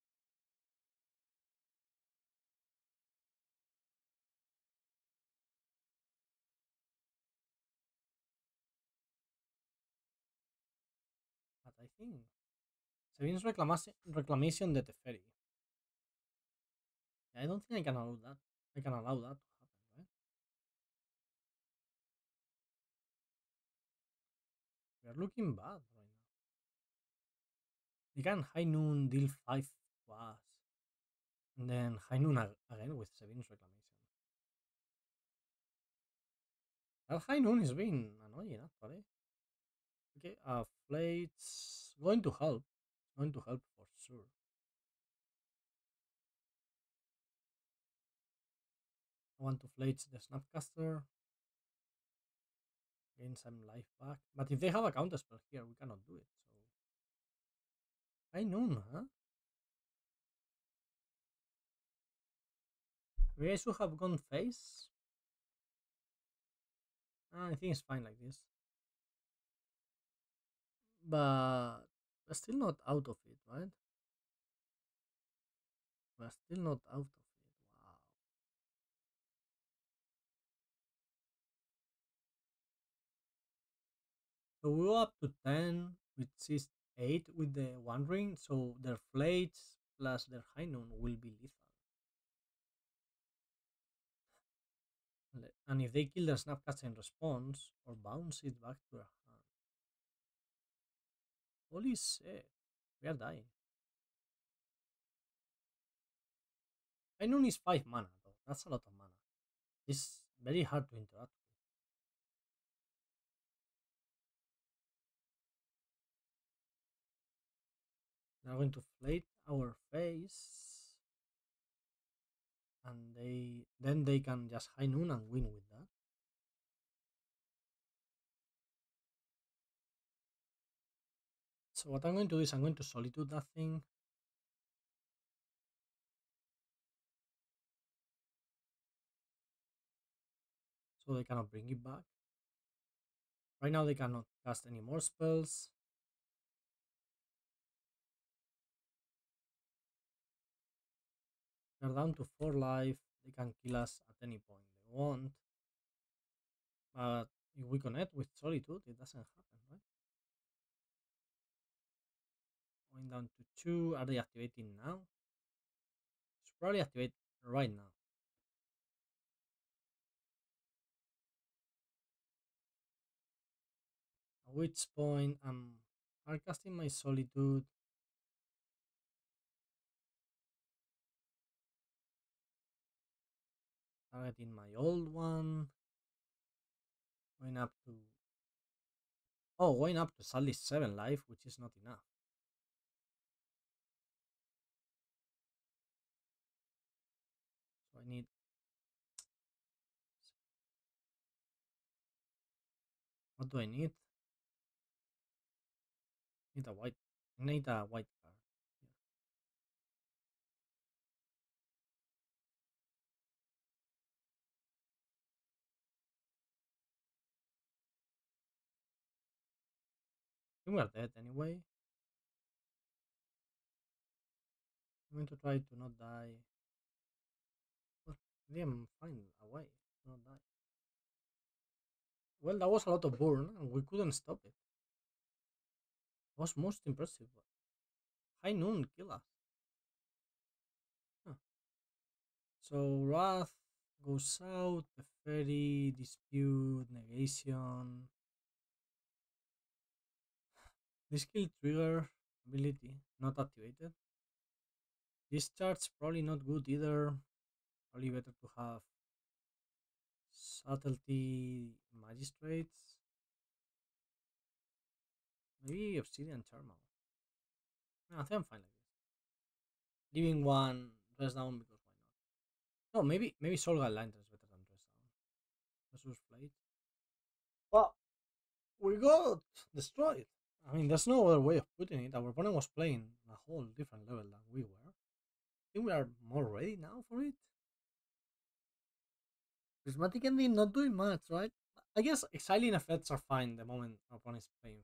[SPEAKER 1] But I think Sevin's reclamation the Teferi. I don't think I can allow that. I can allow that to happen, right? We are looking bad right now. We can High Noon deal 5 to us. And then High Noon again with Sevin's reclamation. That High Noon is being annoying actually. Okay, Flate's going to help. Going to help for sure. I want to Flate the Snapcaster. Gain some life back. But if they have a counterspell here, we cannot do it. So High Noon, huh? Maybe I should have gone face. I think it's fine like this. But we're still not out of it, right? We're still not out of it. Wow. So we go up to 10, which is 8 with the One Ring. So their Flates plus their High Noon will be lethal. And if they kill their Snapcaster in response, or bounce it back to their hand. Holy shit. We are dying. High Noon is 5 mana though. That's a lot of mana. It's very hard to interact with. They're going to flate our face. And they can just High Noon and win with that. So what I'm going to do is I'm going to Solitude that thing. So they cannot bring it back. Right now they cannot cast any more spells. They're down to 4 life. They can kill us at any point they want. But if we connect with Solitude, it doesn't happen, right? Going down to 2. Are they activating now? Should probably activate right now. At which point I'm hardcasting my Solitude. Targeting my old one. Going up to... Oh, going up to sadly 7 life, which is not enough. So I need... What do I need? Need a white... I need a white card. I think we are dead anyway. I'm going to try to not die. Well, then find a way to not die. Well, that was a lot of burn, and we couldn't stop it. It was most impressive. High Noon kill us. Huh. So Wrath goes out, Teferi, Dispute, Negation. This kill trigger ability not activated. Discharge probably not good either. Probably better to have Subtlety Magistrates. Maybe Obsidian Charmaw. No, I think I'm fine like this. Leaving one dress down because why not? No, maybe Solgal Lantern is better than dress down. Versus Flight. Well, we got destroyed. I mean, there's no other way of putting it. Our opponent was playing a whole different level than we were. I think we are more ready now for it. Prismatic Ending not doing much, right? I guess exiling effects are fine the moment our opponent is playing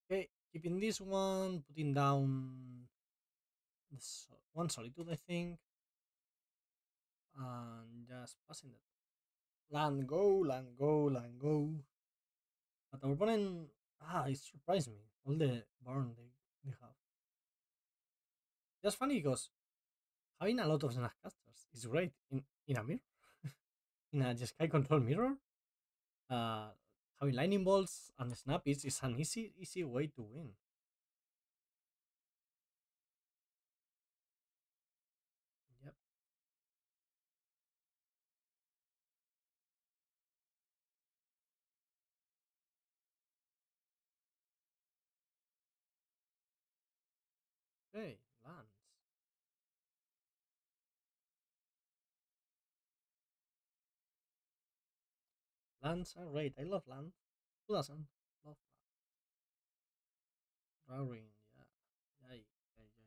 [SPEAKER 1] Phlage. Okay, keeping this one, putting down this one Solitude, I think, and just passing it. Land go, land go, land go. But our opponent, it surprised me. All the burn they have. Just funny because having a lot of Snapcasters is great in a mirror, in a Jeskai Control mirror. Uh, Having lightning bolts and snappies is an easy way to win. Yep. Okay, lands. Lands are great. I love land. Who doesn't love Raugrin? Yeah. Yay. Yay, yay, yay.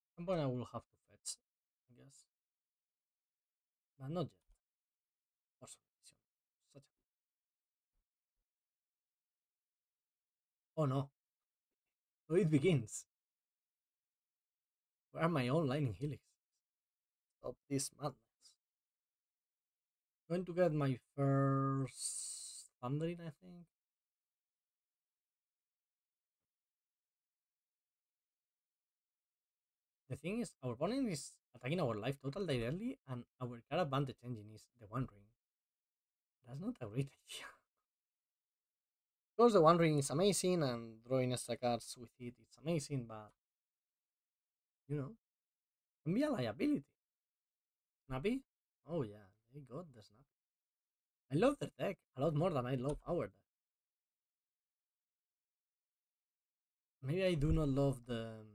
[SPEAKER 1] At some point I will have to fetch, I guess. But not yet. Force of Negation. Such a... Oh no. So it begins. Where are my own lightning helix? Stop this madness. Going to get my first Thundering, I think. The thing is, our opponent is attacking our life total directly, and our card advantage engine is the One Ring. That's not a great idea. Of course, the One Ring is amazing, and drawing extra cards with it is amazing, but you know, can be a liability. Snappy? Oh yeah, they got the Snappy. I love their deck a lot more than I love our deck. Maybe I do not love the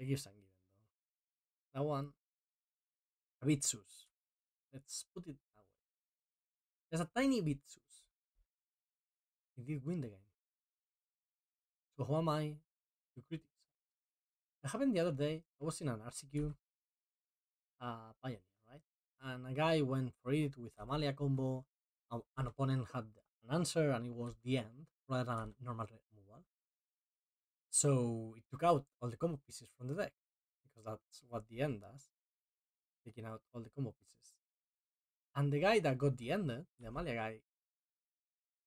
[SPEAKER 1] gifts I'm given though. That one, a bit sus. Let's put it that way. There's a tiny bit sus. He did win the game. So who am I to criticize? It happened the other day. I was in an RCQ, Pioneer, right? And a guy went for it with a Malia combo. An opponent had an answer, and it was the end rather than a normal removal. So it took out all the combo pieces from the deck because that's what the end does, taking out all the combo pieces. And the guy that got the end, the Amalia guy,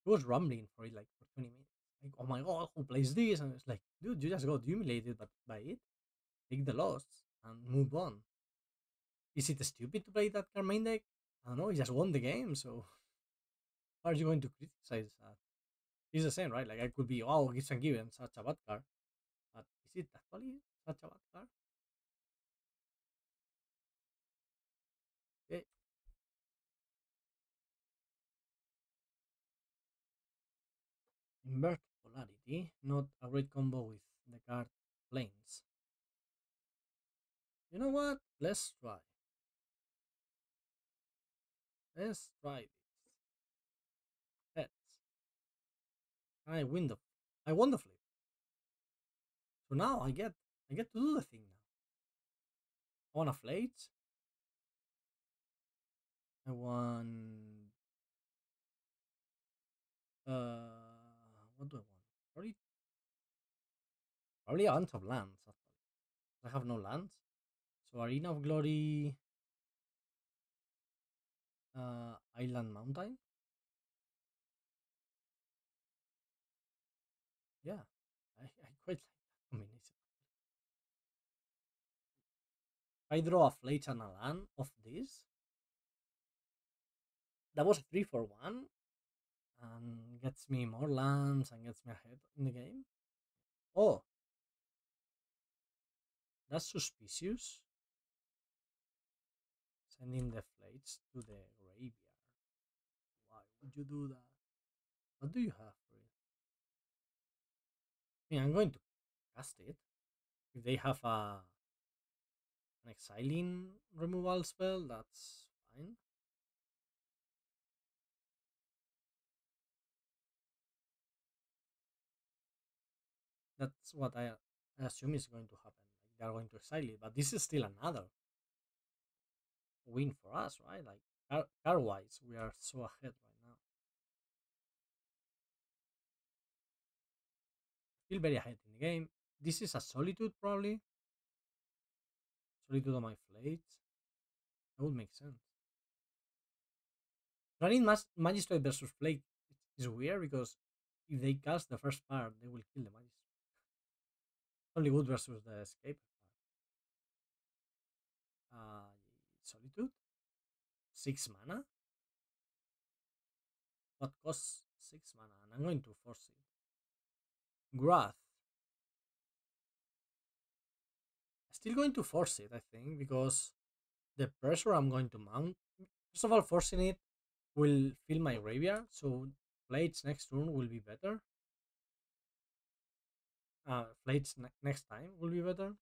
[SPEAKER 1] he was rambling for it like for 20 minutes. Like, oh my god, who plays this? And it's like, dude, you just got humiliated by it. Take the loss and move on. Is it stupid to play that card main deck? I don't know, he just won the game, so how are you going to criticize that? It's the same, right? Like I could be, oh, Gifts and Given, such a bad card. But is it actually such a bad card? Okay. Invert Polarity, not a great combo with the card Planes. You know what? Let's try. Let's try this. Heads. I win the I won the flip. So now I get to do the thing now. I want a Phlage. I want what do I want? Probably a bunch of lands actually. I have no lands. So Arena of Glory, Island Mountain. Yeah, I quite like that combination. If I draw a Phlage and a land of this, that was a 3 for 1 and gets me more lands and gets me ahead in the game. Oh, that's suspicious. Sending the Phlage to the graveyard. Why would you do that? What do you have for it? I mean, I'm going to cast it. If they have an exiling removal spell, that's fine. That's what I assume is going to happen. Like they're going to exile it, but this is still another win for us, right? Like car wise, we are so ahead right now. Feel very ahead in the game. This is a Solitude probably. Solitude on my Phlage. That would make sense. Running Magistrate versus Phlage is weird because if they cast the first part, they will kill the Magistrate. Only good versus the Escape part. Solitude? 6 mana? What costs 6 mana? And I'm going to force it. Wrath. Still going to force it, I think, because the pressure I'm going to mount. First of all, forcing it will fill my graveyard, so Phlage next turn will be better. Phlage next time will be better.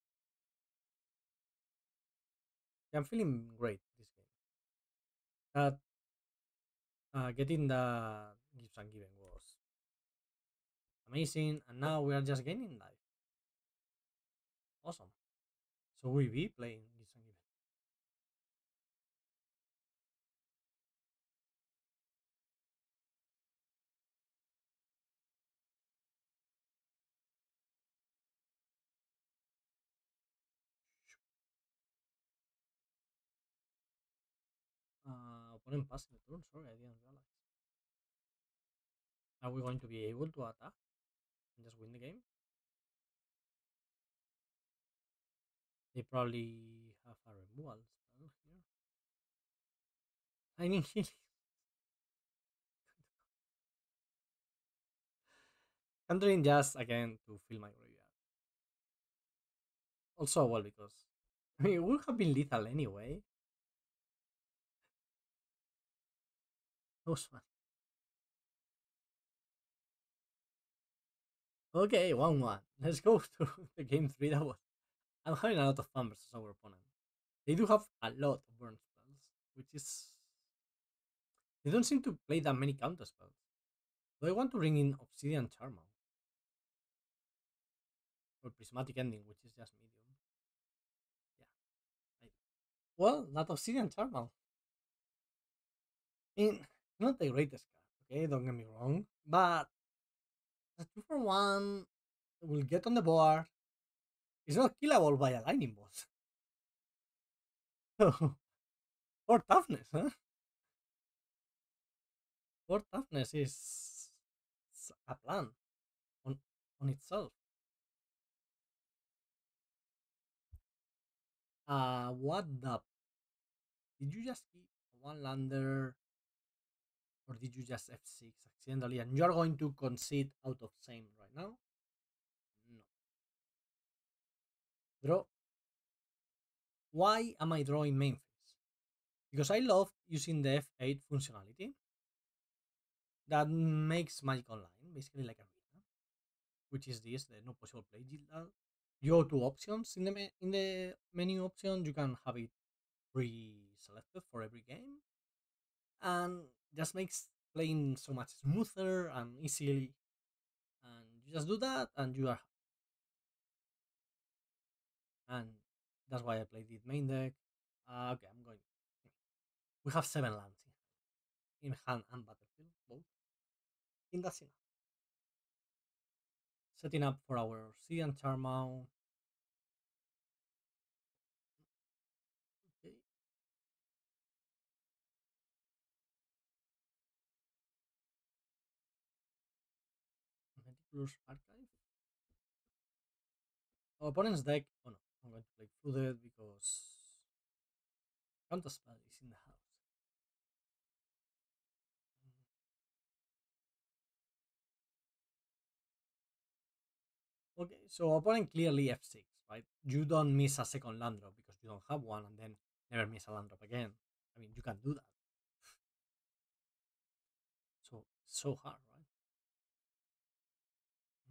[SPEAKER 1] Yeah, I'm feeling great this game. That getting the gifts and given was amazing, and now we are just gaining life. Awesome. So we be playing gifts and given. Opponent passing the turn. Sorry, I didn't realize. Are we going to be able to attack and just win the game? They probably have a removal spell here. I need healing. I'm doing just again to fill my graveyard. Also, well, because I mean, it would have been lethal anyway. That was fun. Okay, 1-1. Let's go to the game 3. That was. I'm having a lot of fun versus our opponent. They do have a lot of burn spells, which is. They don't seem to play that many counter spells. Do I want to bring in Obsidian Charmaw? Or Prismatic Ending, which is just medium. Yeah. Well, not Obsidian Charmaw. I mean, not the greatest card, okay? Don't get me wrong. But a 2 for 1 will get on the board. It's not killable by a lightning bolt. Or toughness, huh? Or toughness is a plan on, on itself. What the? Did you just keep one lander, or did you just F6 accidentally? And you are going to concede out of same right now? No. Draw. Why am I drawing main phase? Because I love using the F8 functionality that makes Magic Online basically like Arena, which is this: the no possible play guild. You go to options in the menu option. You can have it pre-selected for every game, and just makes playing so much smoother and easily. And you just do that, and you are, and that's why I played it main deck. Okay, I'm going. We have 7 lands in hand and battlefield both. In that's enough. Setting up for our Obsidian Charmaw. Okay. Meticulous Archive. Our opponent's deck. Oh no, I'm going to play Flooded because Counterspell is in the house. Okay, so opponent clearly F6, right? You don't miss a second land drop because you don't have one, and then never miss a land drop again. I mean, you can do that. So hard, right?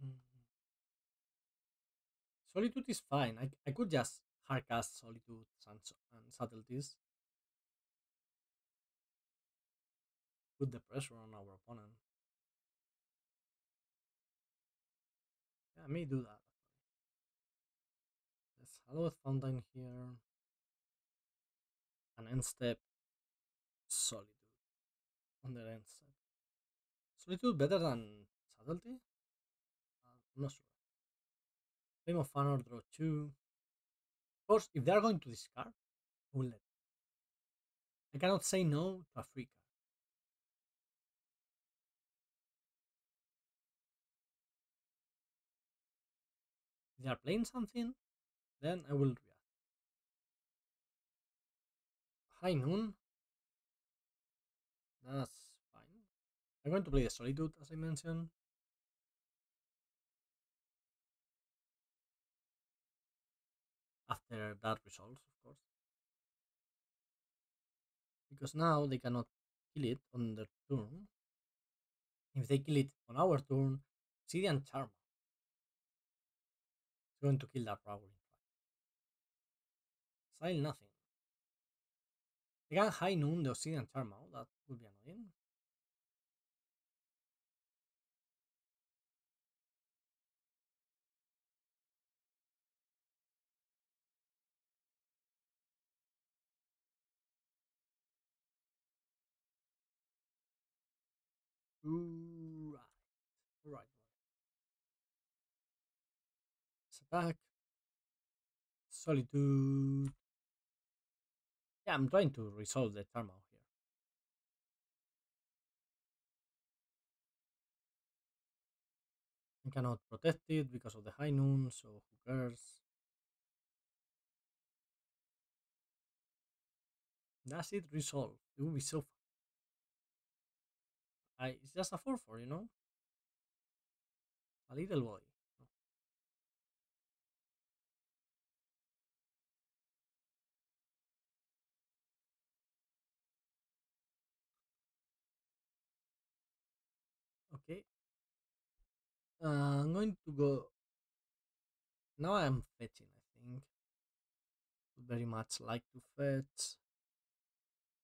[SPEAKER 1] Mm. Solitude is fine. I could just hardcast Solitude and Subtleties, put the pressure on our opponent. Yeah, I may do that. Let's Hallowed Fountain here. And end step Solitude on the end step. Solitude better than Subtlety? I'm not sure. Flame of Honor, draw 2. Of course, if they are going to discard, I will let. I cannot say no to a free card. If they are playing something, then I will react. High Noon, that's fine. I'm going to play the Solitude as I mentioned. After that resolves, of course. Because now they cannot kill it on their turn. If they kill it on our turn, Obsidian Charmaw is going to kill that Raugrin Triome. Style nothing. They can High Noon the Obsidian Charmaw, that would be annoying. Right. Right. It's attack. Solitude. Yeah, I'm trying to resolve the Charmaw here. I cannot protect it because of the High Noon, so who cares? That's it, resolve. It will be so fun. It's just a 4-4, you know? A little boy. Okay. I'm going to go. Now I'm fetching, I think. Would very much like to fetch.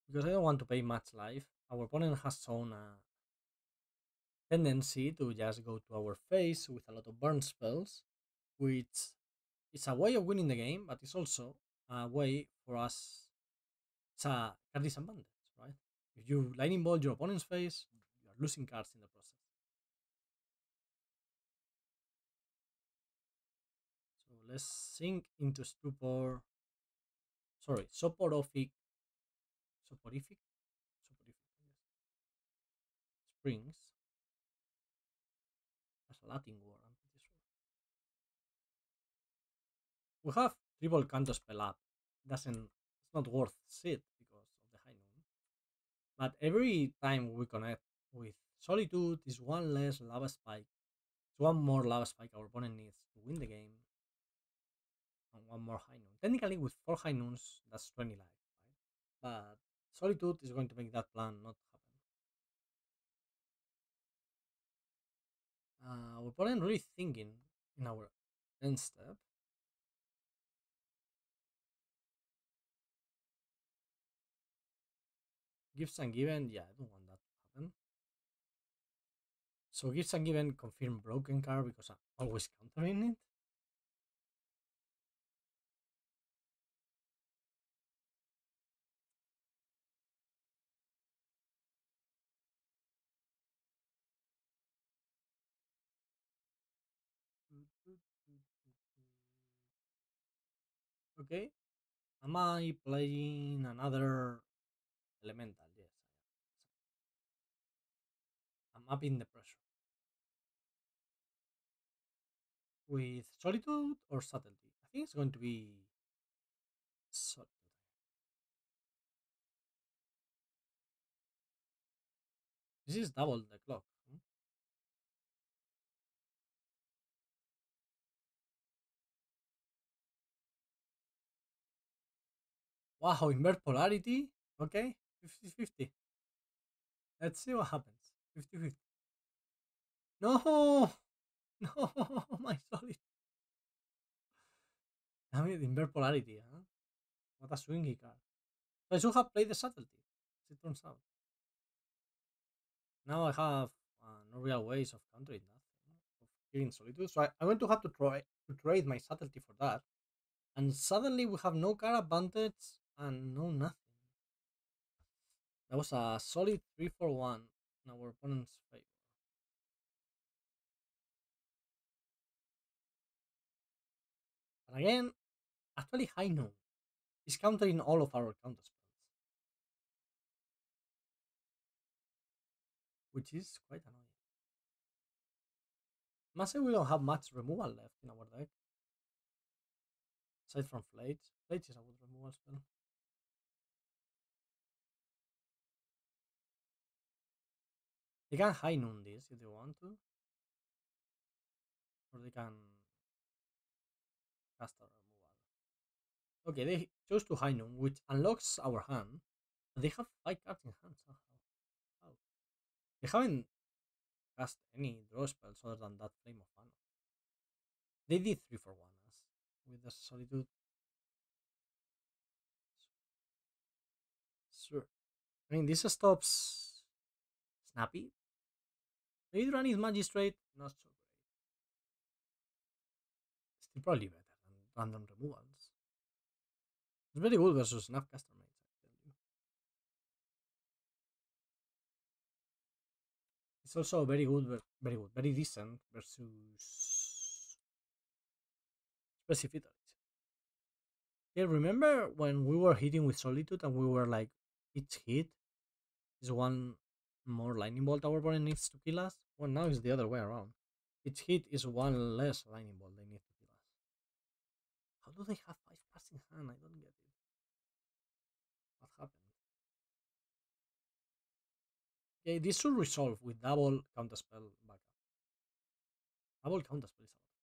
[SPEAKER 1] Because I don't want to pay much life. Our opponent has shown a tendency to just go to our face with a lot of burn spells, which is a way of winning the game, but it's also a way for us. It's a card disadvantage, right? If you lightning bolt your opponent's face, you are losing cards in the process. So let's sink into Stupor. Sorry, Soporific. Soporific? Soporific, yes. Springs. That's a Latin word, I'm pretty sure. We have triple counterspell up. It's not worth shit because of the high noon. But every time we connect with Solitude is one less lava spike. It's one more lava spike our opponent needs to win the game. And one more high noon. Technically with 4 high noons, that's 20 life, right? But Solitude is going to make that plan not happen. Our opponent really thinking in our end step. Gifts and given, yeah, I don't want that to happen. So gifts and given confirm broken card because I'm always countering it. Okay. Am I playing another elemental? Yes, I am. I'm upping the pressure. With Solitude or Subtlety? I think it's going to be Solitude. This is double the clock. Wow, Invert Polarity? Okay, 50-50. Let's see what happens. 50-50. No! No! My solid. Damn it, Invert Polarity, huh? What a swingy card. So I should have played the Subtlety, as it turns out. Now I have no real ways of countering that, of killing Solitude. So I'm going to have to try to trade my Subtlety for that. And suddenly we have no card advantage and no nothing. That was a solid 3-for-1 in our opponent's favor. And again, actually High Noon is countering all of our counterspells, which is quite annoying. Must say we don't have much removal left in our deck. Aside from Phlage. Phlage is a good removal spell. They can High Noon this if they want to. Or they can cast a removal. Okay, they chose to High Noon, which unlocks our hand. They have 5 cards in hand somehow. How? They haven't cast any draw spells other than that Flame of Mana. They did 3-for-1 as with the Solitude. Sure. I mean, this stops Snappy. Maybe Drannith Magistrate, not so great. Still probably better than random removals. It's very good versus Snapcaster Mage, I tell you. It's also very good, very decent versus Specificity. Yeah, remember when we were hitting with Solitude and we were like, each hit is one more lightning bolt our opponent needs to kill us? Well, now it's the other way around. Each hit is one less lightning bolt they need to kill us. How do they have 5 cards in hand? I don't get it. What happened? Okay, this should resolve with double counterspell backup. Double counterspell is a lot.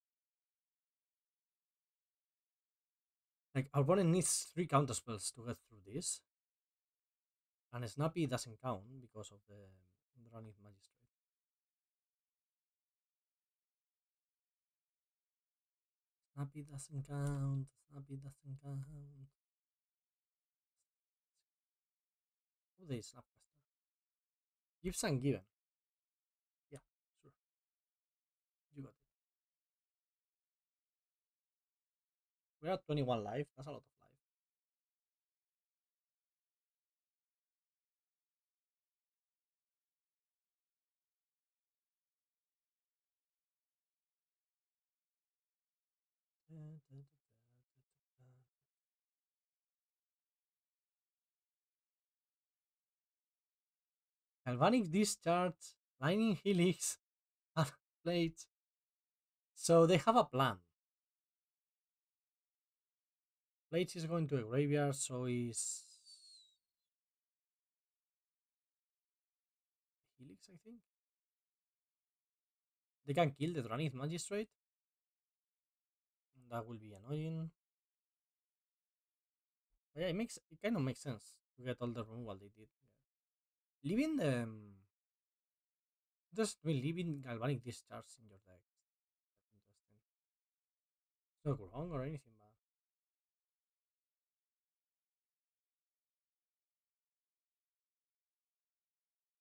[SPEAKER 1] Like, our opponent needs 3 counterspells to get through this. And Snappy doesn't count because of the Drannith Magistrate. Snappy doesn't count. Snappy doesn't count. Oh, they Snapcaster. Gives and given. Yeah, sure. You got it. We're at 21 life. That's a lot of life. Galvanic Discharge, Lightning Helix, and Blades. So they have a plan. Blades is going to a graveyard, so is Helix, I think. They can kill the Drannith Magistrate. That will be annoying. But yeah, it kind of makes sense to get all the removal they did. Leaving the just leaving Galvanic Discharge in your deck. That's interesting. It's not wrong or anything, but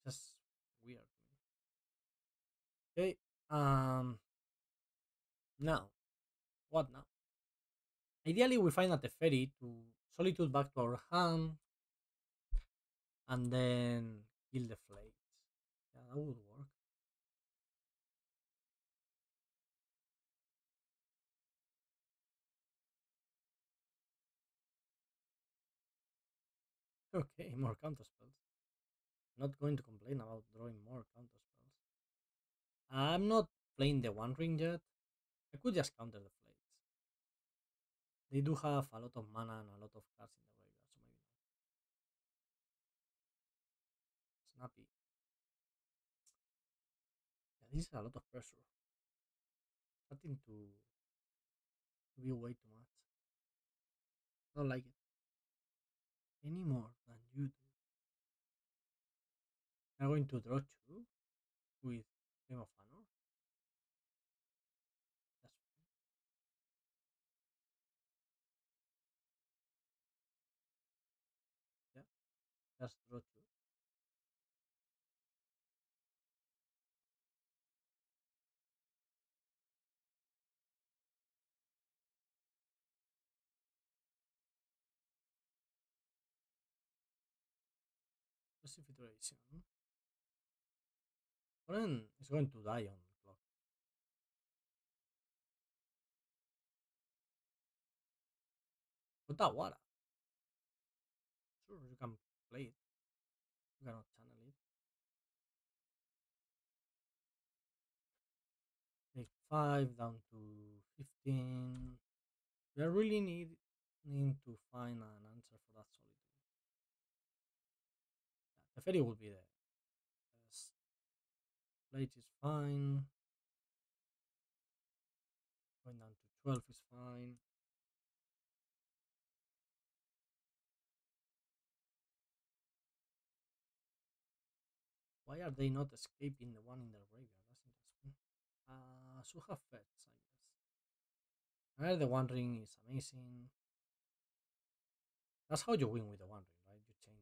[SPEAKER 1] just weird to me. Okay. Now, what now? Ideally, we find a Teferi to Solitude back to our hand, and then kill the Phlage. Yeah, that would work. Okay, more counterspells. Not going to complain about drawing more counterspells. I'm not playing the One Ring yet. I could just counter the Phlage. They do have a lot of mana and a lot of cards in the graveyard, so maybe not. Snappy. Yeah, this is a lot of pressure. Starting to be way too much. I don't like it any more than you do. I'm going to draw two with Game of Honor. That's fine. Yeah, just draw two. Precipitation. Opponent is going to die on clock. Otawara. Sure, you can play it. You cannot channel it. Take 5 down to 15. We are really needing to find an answer for that solitude. Yeah, Teferi will be the best. Phlage is fine. Going down to 12 is fine. Why are they not escaping the one in their graveyard? That's interesting. Should have fetch, I guess. Another the One Ring is amazing. That's how you win with the One Ring, right? You chain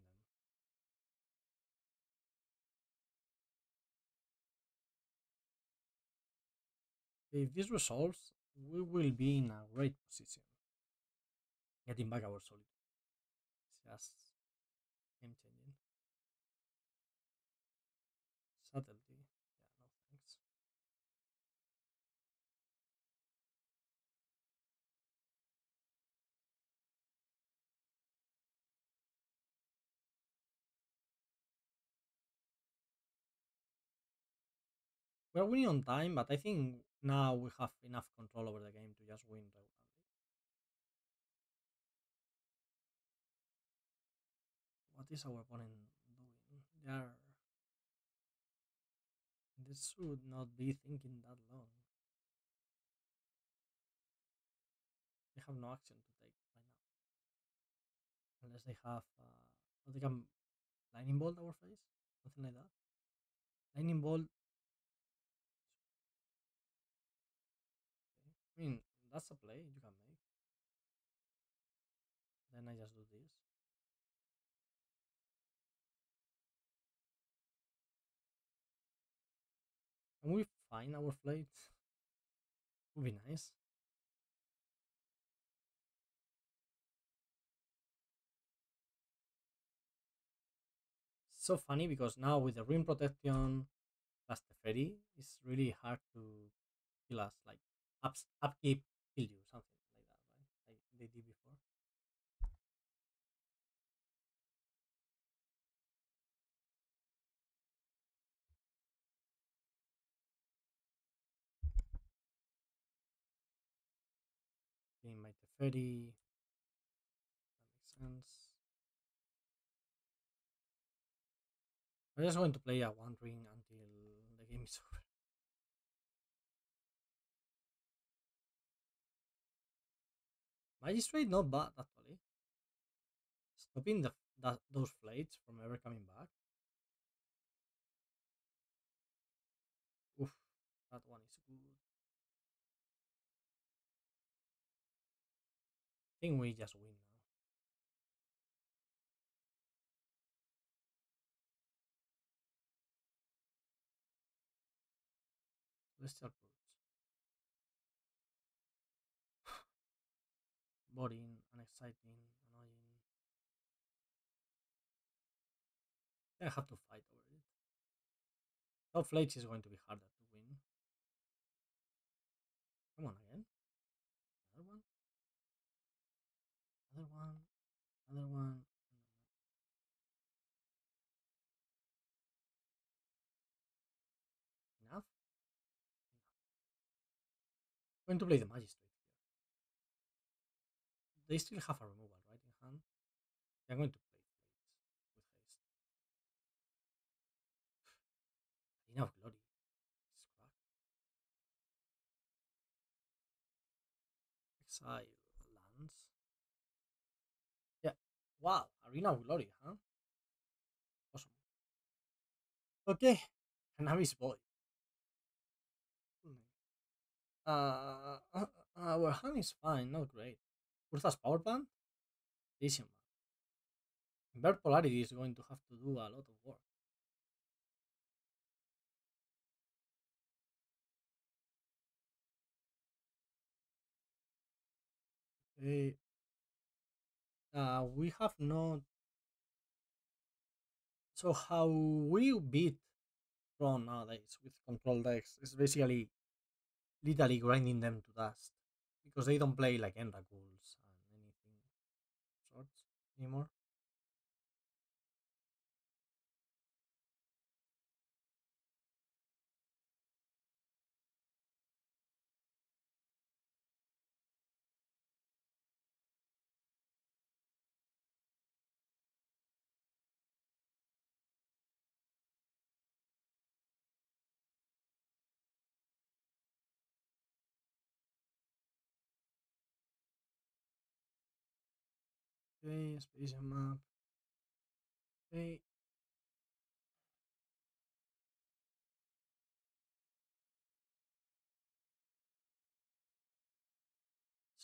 [SPEAKER 1] them. If this resolves, we will be in a great position. Getting back our Solitude. It's just game changing. Subtlety. Yeah, no thanks. We're winning on time, but I think now we have enough control over the game to just win regularly. What is our opponent doing? They should not be thinking that long. They have no action to take right now. Unless they have or they can lightning bolt our face, something like that. Lightning bolt. Okay. I mean, that's a play you can make. Then I just do this. Can we find our flight? Would be nice. So funny because now with the ring protection plus the ferry, it's really hard to kill us. Like upkeep kill you, something like that, right? Like they did before. Getting my Teferi, that makes sense. I'm just going to play a one ring until the game is over. Magistrate not bad actually. Stopping those flights from ever coming back. Oof, that one is good. I think we just win now. Celestial Pulse. Boring, unexciting, annoying. I have to fight over it. Top flights is going to be harder to win. Come on again. Another one. Another one. Another one. Enough? I'm going to play the Magistrate here. They still have a removal, right, in hand? I'm going to play flights with haste. Arena of Glory. It's cracked. Exile lands. Yeah. Wow. Arena of Glory, huh? Awesome. Okay, Cannabis Boy. Our hand is fine, not great. Urza's Power Plant? Decent. Invert Polarity is going to have to do a lot of work. Okay. We have not. So, how we beat Tron nowadays with control decks is basically literally grinding them to dust because they don't play like Enrakuls and anything sorts anymore. Okay, Space Map. Okay.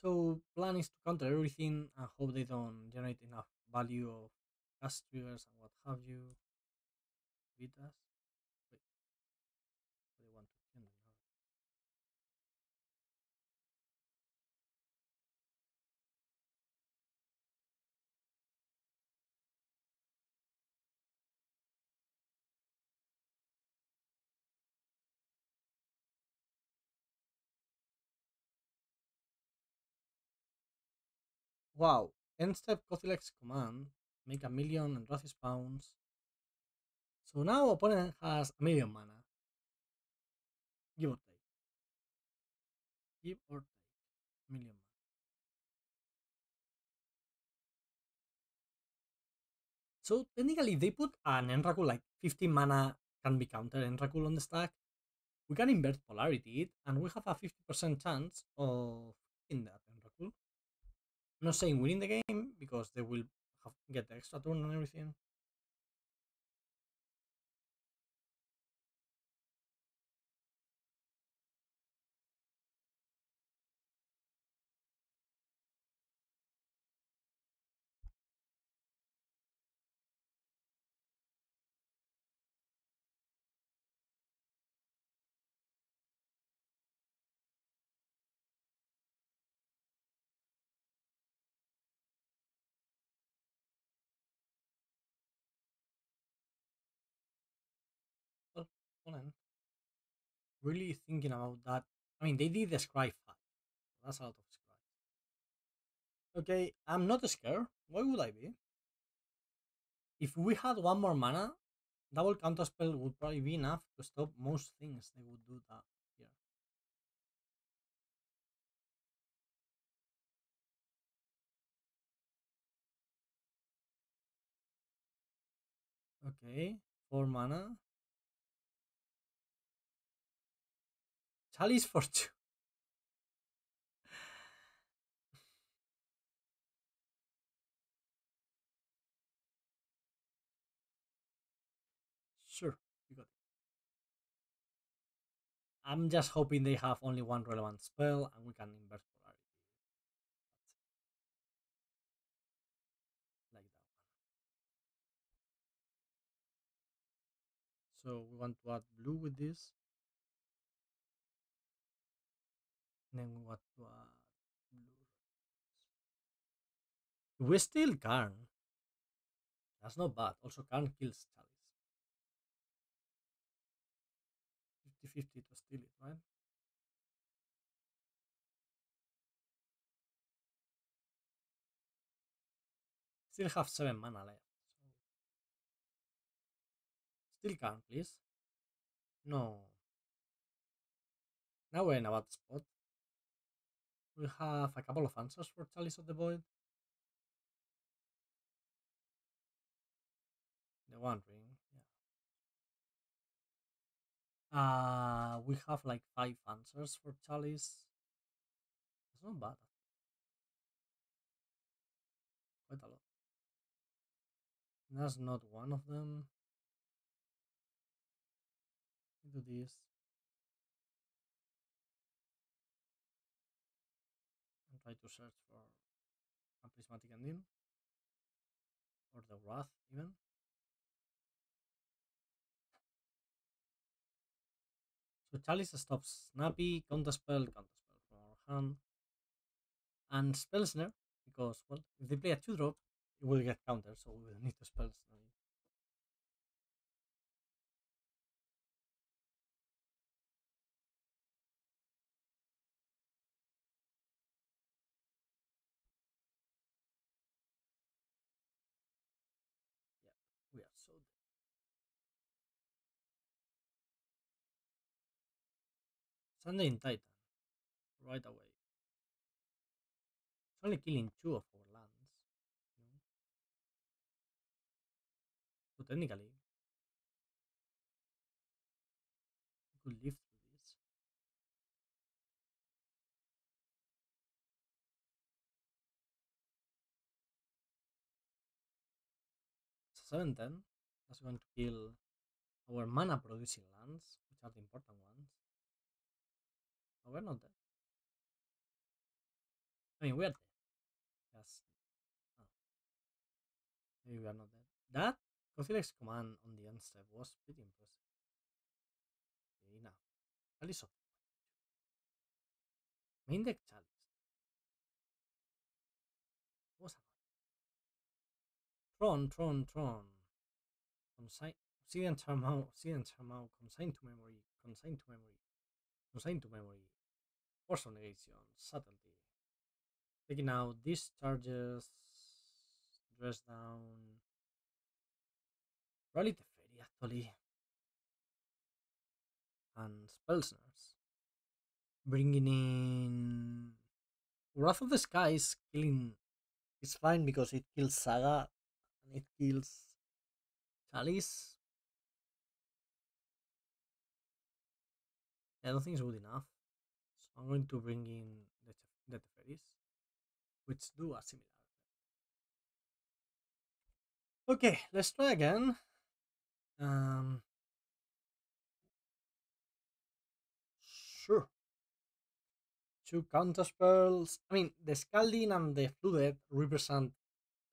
[SPEAKER 1] So plan is to counter everything and hope they don't generate enough value of cast triggers and what have you. Beat us. Wait, they want to kill me now. Wow. End step Kothilex command. Make a million and Wrath spawns. So now opponent has a million mana. Give or take. Give or take. Million mana. So technically, if they put an Enrakul like 15 mana can be counter Enrakul on the stack, we can invert polarity it, and we have a 50% chance of in that Enrakul. I'm not saying winning the game because they will get the extra turn and everything. Well, opponent really thinking about that. I mean, they did the Scry 5. That's a lot of Scry. Okay, I'm not scared. Why would I be? If we had one more mana, double counterspell would probably be enough to stop most things they would do that here. Okay, 4 mana. Chalice for 2. Sure, you got it. I'm just hoping they have only one relevant spell and we can invert polarity. Like that one. So we want to add blue with this. Then we want to add blue. We still Karn. That's not bad. Also, Karn kills Chalice. 50-50 to steal it, right? Still have 7 mana left. So still Karn, please. No. Now we're in a bad spot. We have a couple of answers for Chalice of the Void. The One Ring. Yeah. We have like 5 answers for Chalice. That's not bad. Quite a lot. That's not one of them. do this. And try to search for a Prismatic Ending. Or the Wrath, even. So Chalice stops Snappy, Counterspell from our hand. And Spell Snare, because, well, if they play a 2-drop, it will get countered, so we will need to Spell Snare. Yeah, we are so dead. Sunday in Titan, right away. It's only killing 2 of our lands. You know? So technically, we could live through this. It's a 7-10. That's going to kill our mana producing lands, which are the important ones. Oh, we're not dead. I mean, we are dead. Yes. Oh. Maybe we are not dead. That Considex command on the end step was pretty impressive. Okay, now. Chalice of main deck Chalice. What was Tron. Consign. Obsidian Charmaw, Consign to memory, Force of Negation, Subtlety. Taking out Discharges, Dress Down. Probably Teferi, actually. And Spell Snares. Bringing in. Wrath of the Sky is killing. It's fine because it kills Saga and it kills Chalice. I don't think it's good enough. So I'm going to bring in the Teferis, which do a similar. Okay, let's try again. Sure. 2 counterspells. I mean, the Scalding and the Flooded represent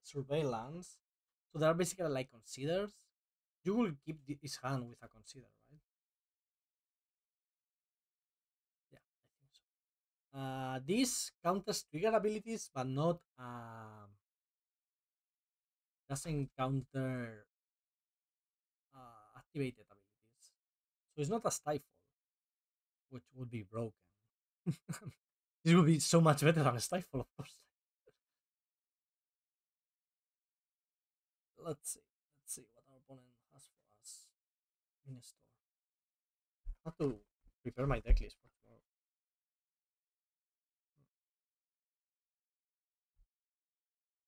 [SPEAKER 1] surveillance. So they are basically like considers. You will keep his hand with a consider, right? Yeah, I think so. This counters trigger abilities, but not doesn't counter activated abilities. So it's not a stifle, which would be broken. This would be so much better than a stifle, of course. Let's see what our opponent has for us in store. I have to prepare my deck list for tomorrow.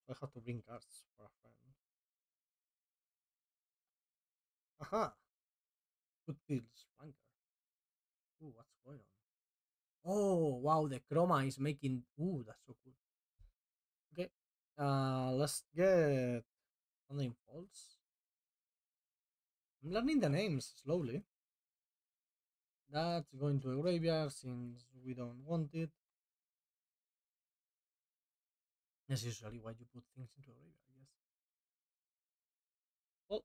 [SPEAKER 1] So I have to bring cards for a friend. Aha! Good deals, flanker. Ooh, what's going on? Oh, wow, the chroma is making. Ooh, that's so cool. Okay, let's get something false. I'm learning the names slowly. That's going to a graveyard since we don't want it. That's usually why you put things into a graveyard, I guess. Well,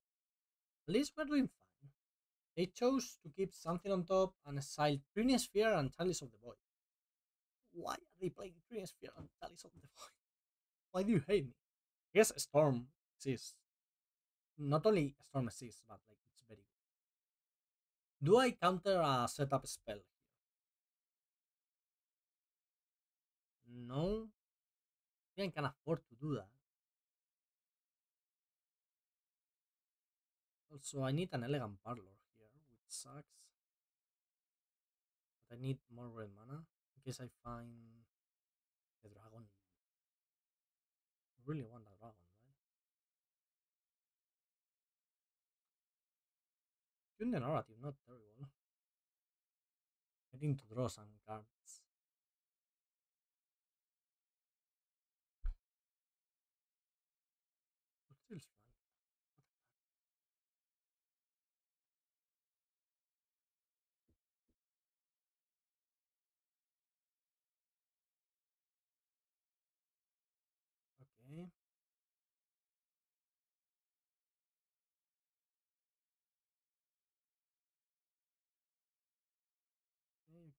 [SPEAKER 1] at least we're doing fine. They chose to keep something on top and exile Trinisphere and Chalice of the Void. Why are they playing Trinisphere and Chalice of the Void? Why do you hate me? Yes, Storm exists. Not only Storm exists, but like it's very good. Do I counter a setup spell here? No. I think I can afford to do that. Also, I need an Elegant Parlor here, which sucks. But I need more red mana in case I find the dragon. I really want that dragon, right? Tune the narrative, not terrible. I need to draw some cards. But still fine.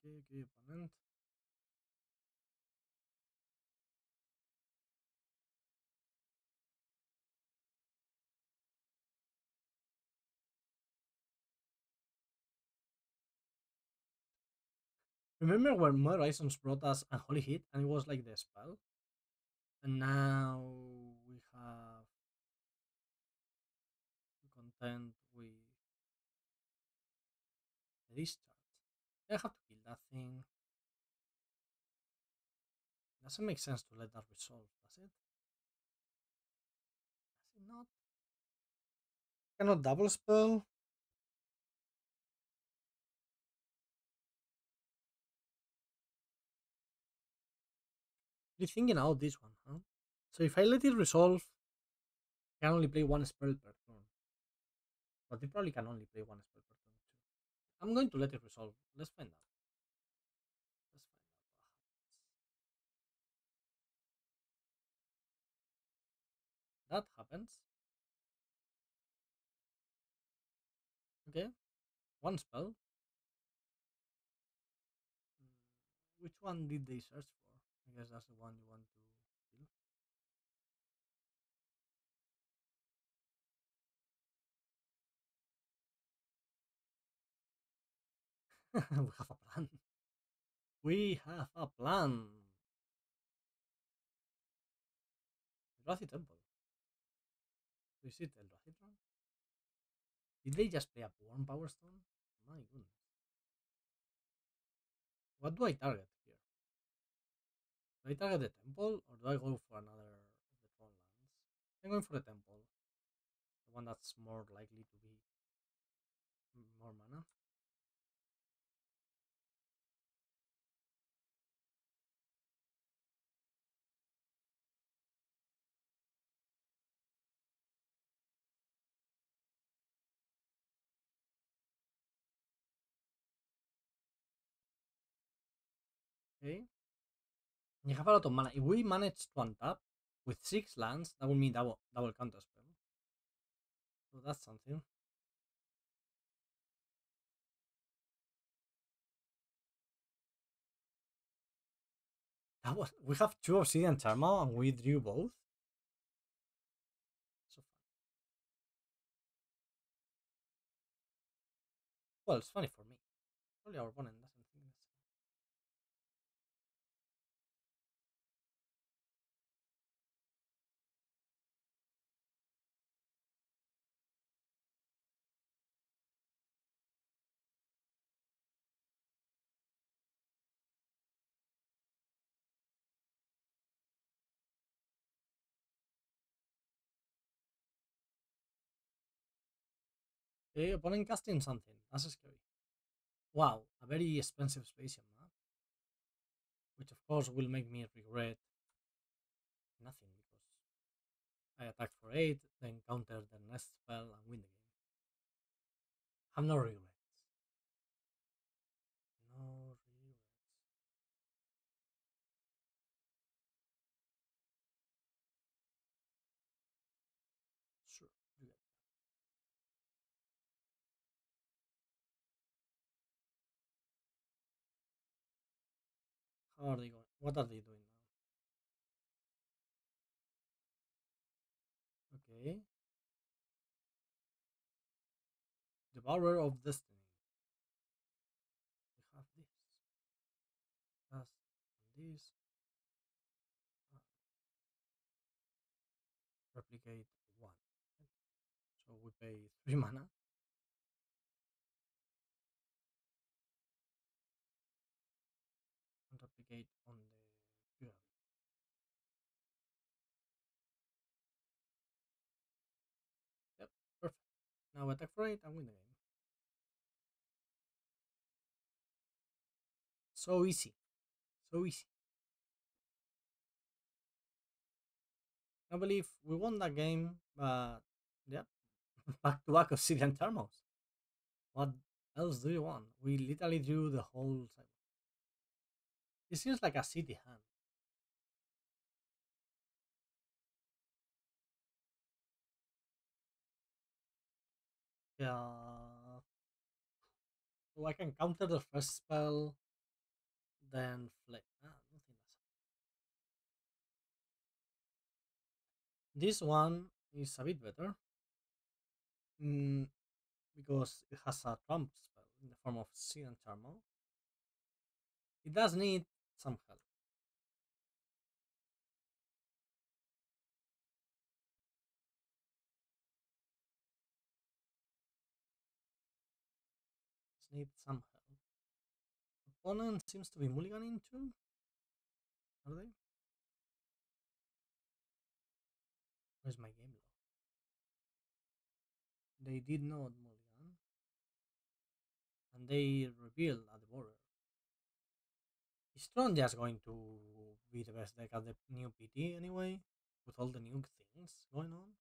[SPEAKER 1] Okay, opponent. Remember when Mother Horizons brought us a Holy Hit and it was like the spell? And now we have to contend with the discharge. I have to kill that thing. Doesn't make sense to let that resolve, does it? Does it not? Cannot double spell? You're thinking out this one, huh? So if I let it resolve, I can only play one spell per turn. But they probably can only play one spell per turn too. I'm going to let it resolve. Let's find out. Let's find out what happens. That happens. Okay. One spell. Which one did they search for? I guess that's the one you want to kill. We have a plan. We have a plan. Eldrazi Temple. Is it Eldrazi Temple? Did they just play a Born Power Stone? My goodness. What do I target here? Do I target the temple or do I go for another of the Tron lands? I'm going for the temple. The one that's more likely to be more mana. Okay. You have a lot of mana. If we manage to untap with 6 lands, that would mean double counterspell. So that's something. We have 2 Obsidian Charmaw and we drew both. So fun. Well, it's funny for me. Probably our opponent doesn't think this. Okay, opponent casting something. That's scary. Wow, a very expensive Spacian map. Which of course will make me regret nothing because I attacked for 8, then countered the next spell and win the game. Have no regrets. No regrets. Sure, you get that. How are they going? What are they doing now? Okay. Devourer of Destiny. We have this. Cast on this. Replicate 1. So we pay 3 mana. And replicate on the Fury. Yep, perfect. Now attack for 8 and win the game. So easy. So easy. I believe we won that game, but yeah, back to back Obsidian Charmaws. What else do you want? We literally drew the whole cycle. It seems like a city hand. Yeah. So I can counter the first spell. Then Phlage. I don't think this one is a bit better. Mm, because it has a trump spell in the form of Obsidian Charmaw. It does need some help. It needs some help. Opponent seems to be mulliganing too. Are they? Where's my game log? They did not mulligan. And they revealed at the border. Is Tron just going to be the best deck at the new PT anyway? With all the new things going on?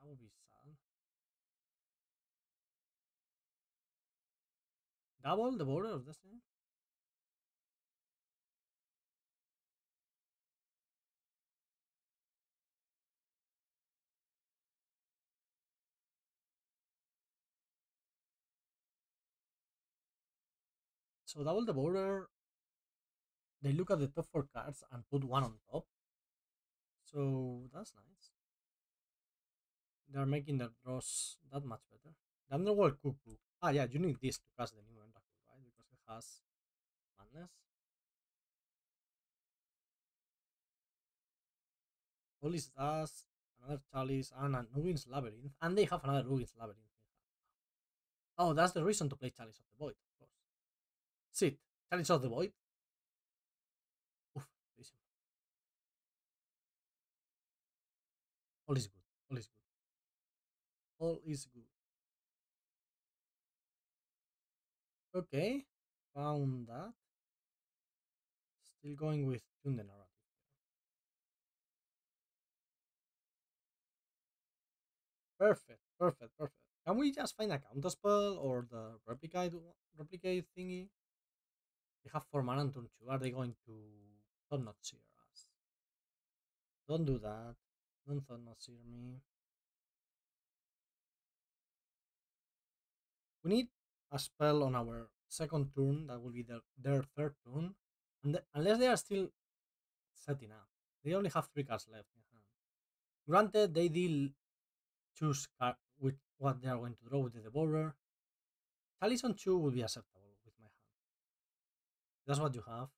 [SPEAKER 1] That would be sad. Double the border of Destiny? So double the border, they look at the top 4 cards and put one on top. So that's nice. They're making their draws that much better. The Underworld Cookbook. Ah, yeah, you need this to cast the new Oracle, right? Because it has madness. Police Dust, another Chalice, and a Nubian's Labyrinth. And they have another Nubian's Labyrinth. Oh, that's the reason to play Chalice of the Void, of course. Sit. Chalice of the Void. Oof, listen. All is good. All is good. All is good. Okay. Found that. Still going with Tune the Narrative. Perfect, perfect, perfect. Can we just find a counterspell or the replicate thingy? They have 4 mana on turn 2. Are they going to thought not seer us? Don't do that. Don't thought not seer me. We need a spell on our second turn that will be their third turn. And unless they are still setting up, they only have 3 cards left in hand. Granted, they deal choose card with what they are going to draw with the Devourer. Chalice on 2 will be acceptable with my hand. That's what you have.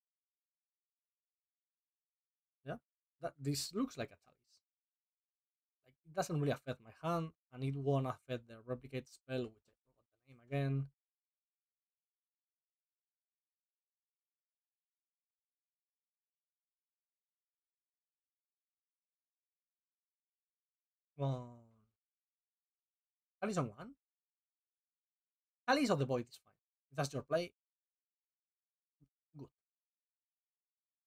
[SPEAKER 1] Yeah, this looks like a Chalice. Like it doesn't really affect my hand, and it won't affect the replicate spell, which I forgot the name again. Well, Chalice on 1. Chalice of the Void is fine. If that's your play, good.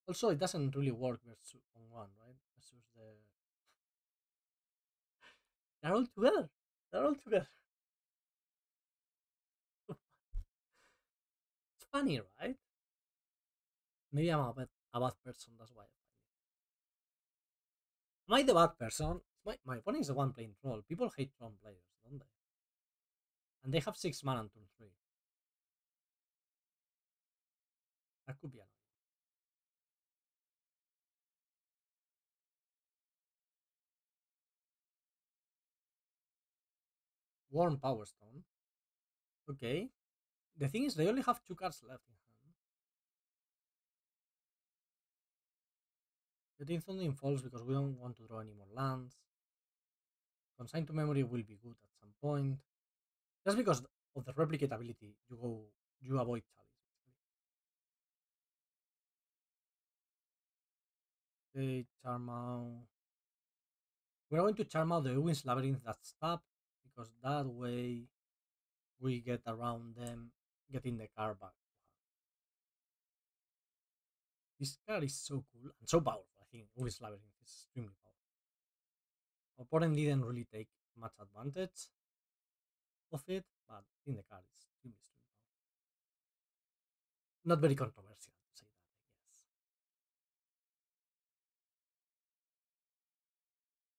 [SPEAKER 1] Also, it doesn't really work versus on 1, right? Versus the they're all together. They're all together. It's funny, right? Maybe I'm a bad person. That's why I find it. Am I the bad person? My opponent is the one playing troll. People hate troll players, don't they? And they have 6 mana on turn 3. That could be annoying. Warm Power Stone. Okay. The thing is, they only have 2 cards left in hand. Getting something falls because we don't want to draw any more lands. Consign to Memory will be good at some point. Just because of the replicate ability, you avoid Chalice. Okay, Charmaw. We're going to Charmaw the Ewin's Labyrinth that's tapped because that way we get around them getting the card back. This card is so cool and so powerful. I think Ewin's Labyrinth is extremely powerful. Opponent didn't really take much advantage of it, but I think the card is extremely powerful. Not very controversial to say that, I guess.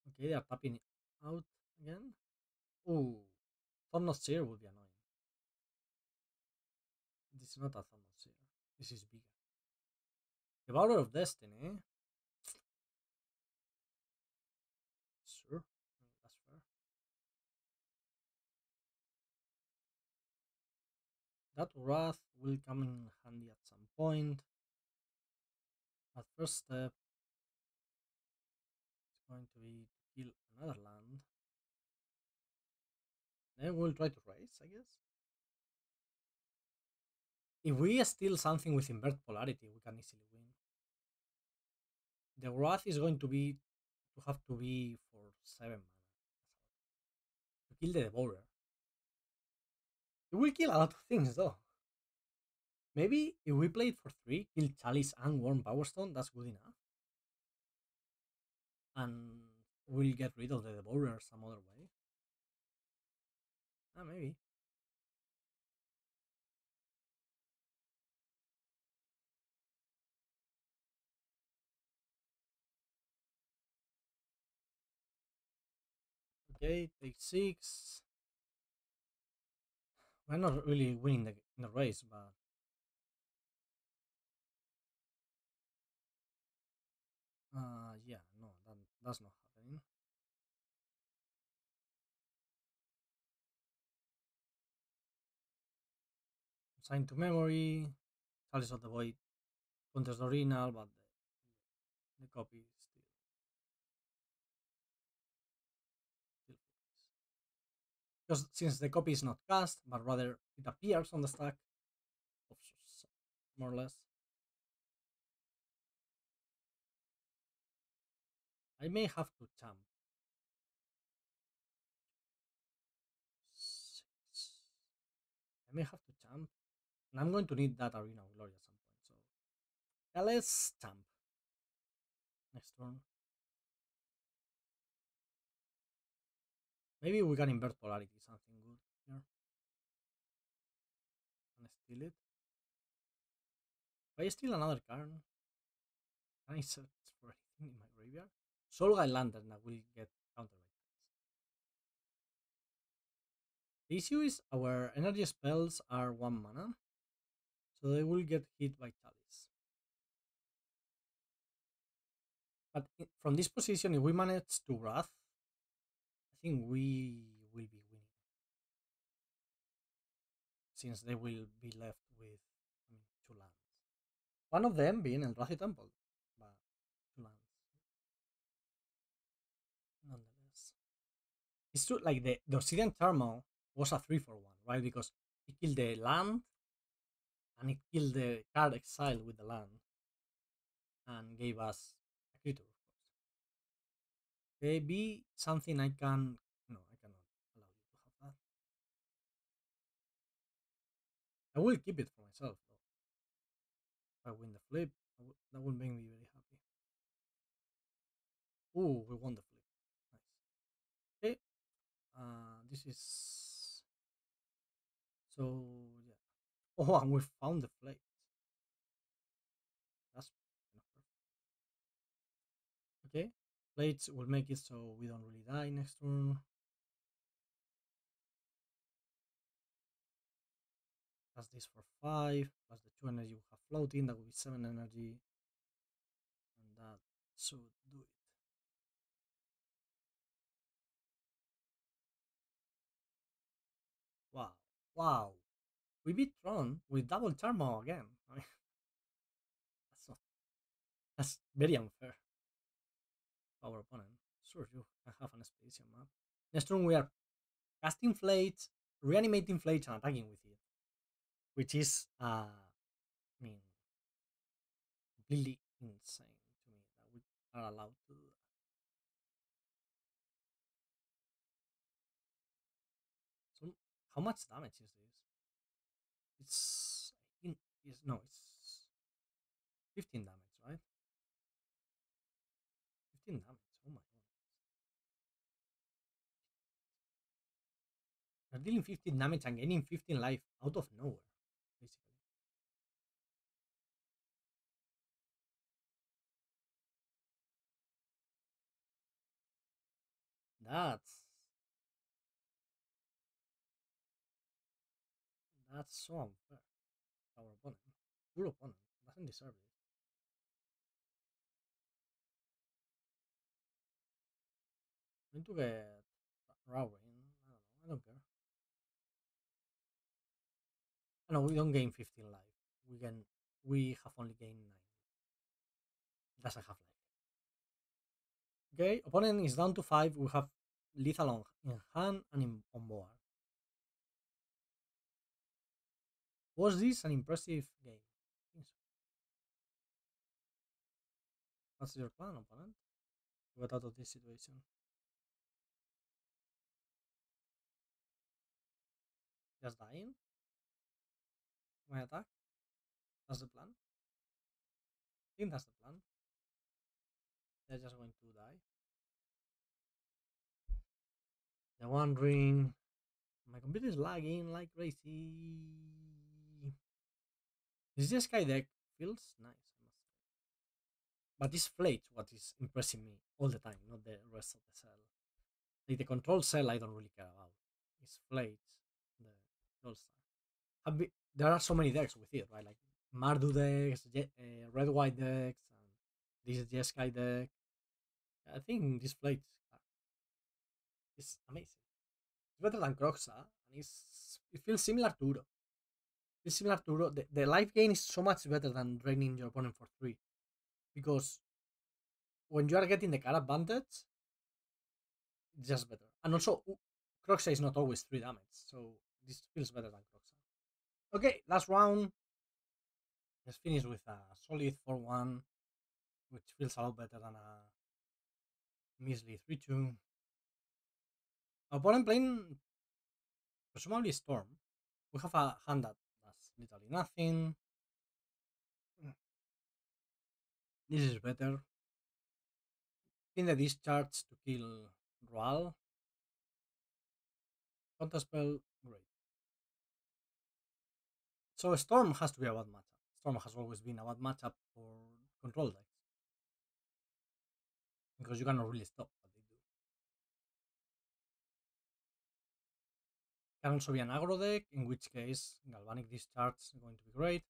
[SPEAKER 1] Okay, they are tapping it out again. Ooh, Thorn Seer would be annoying. It's not a Thermal This is bigger. Devourer of Destiny. Sure, that's fair. That Wrath will come in handy at some point. At first step, it's going to be to kill another land. Then we'll try to raise, I guess. If we steal something with Invert Polarity, we can easily win. The Wrath is going to have to be for 7 mana to kill the Devourer. It will kill a lot of things though. Maybe if we play it for 3, kill Chalice and Worm Powerstone, that's good enough. And we'll get rid of the Devourer some other way. Maybe. Okay, take 6. We're not really winning the race, but yeah, no, that's not happening. Sign to memory, Chalice of the Void counters the original, but the copy is still because since the copy is not cast, but rather it appears on the stack, more or less. I may have to jump. 6. I may have to jump, and I'm going to need that Arena of Glory at some point. So yeah, let's jump. Next turn. Maybe we can invert polarity, something good here. And steal it. If I steal another card, can I search for anything in my graveyard? Soulguide Lantern that will get countered by cards. The issue is our energy spells are 1 mana, so they will get hit by Chalice. But from this position, if we manage to Wrath, I think we will be winning. Since they will be left with 2 lands. One of them being Eldrazi Temple, but 2 lands. Nonetheless. It's true, like the Obsidian Charmaw was a 3-for-1, right? Because it killed the land and it killed the card exiled with the land and gave us a creature, of course. Maybe something I can. No, I cannot allow you to have that. I will keep it for myself, though. If I win the flip, that would make me very happy. Ooh, we won the flip. Nice. Okay. This is. So, yeah. Oh, and we found the flake. That's perfect. Okay, plates will make it so we don't really die next turn. Plus this for 5, plus the 2 energy we have floating, that will be 7 energy. And that should do it. Wow. Wow. We beat Tron with double Charmaw again. I mean, that's very unfair. Our opponent. Sure, you can have an expedition map. Next turn we are casting Phlage, reanimating Phlage, and attacking with it. Which is, I mean, completely insane to me that we are allowed to do that. So, how much damage is this? It's, I think, no, it's 15 damage, right? 15 damage. Oh my god. You're dealing 15 damage and gaining 15 life out of nowhere, basically. That's so unfair. our opponent. Poor opponent. Doesn't deserve it. I'm going to get Raugrin. I don't care. No, we don't gain 15 life. We have only gained 9. Doesn't have life. Okay, opponent is down to 5. We have lethal in hand and on board. Was this an impressive game? I think so. What's your plan, opponent? To get out of this situation. Just dying? My attack? That's the plan? I think that's the plan. They're just going to die. The One Ring. My computer is lagging like crazy. This Jeskai deck feels nice, I must say. But this Phlage what is impressing me all the time, not the rest of the cell. Like the control cell I don't really care about. It's Phlage, the all-star. There are so many decks with it, right? Like Mardu decks, red-white decks, and this Jeskai deck. I think this Phlage is amazing. It's better than Croxa, and it feels similar to Uro. It's similar to Uro. The life gain is so much better than draining your opponent for 3. Because when you are getting the card advantage, it's just better. And also, Croxa is not always 3 damage, so this feels better than Croxa. Okay, last round. Let's finish with a solid 4-1, which feels a lot better than a measly 3-2. Opponent playing presumably Storm. We have a hand that does literally nothing. This is better. In the discharge to kill Roal. Counterspell, great. So Storm has to be a bad matchup. Storm has always been a bad matchup for control decks. Because you cannot really stop what they do. Can also be an aggro deck, in which case Galvanic Discharge is going to be great.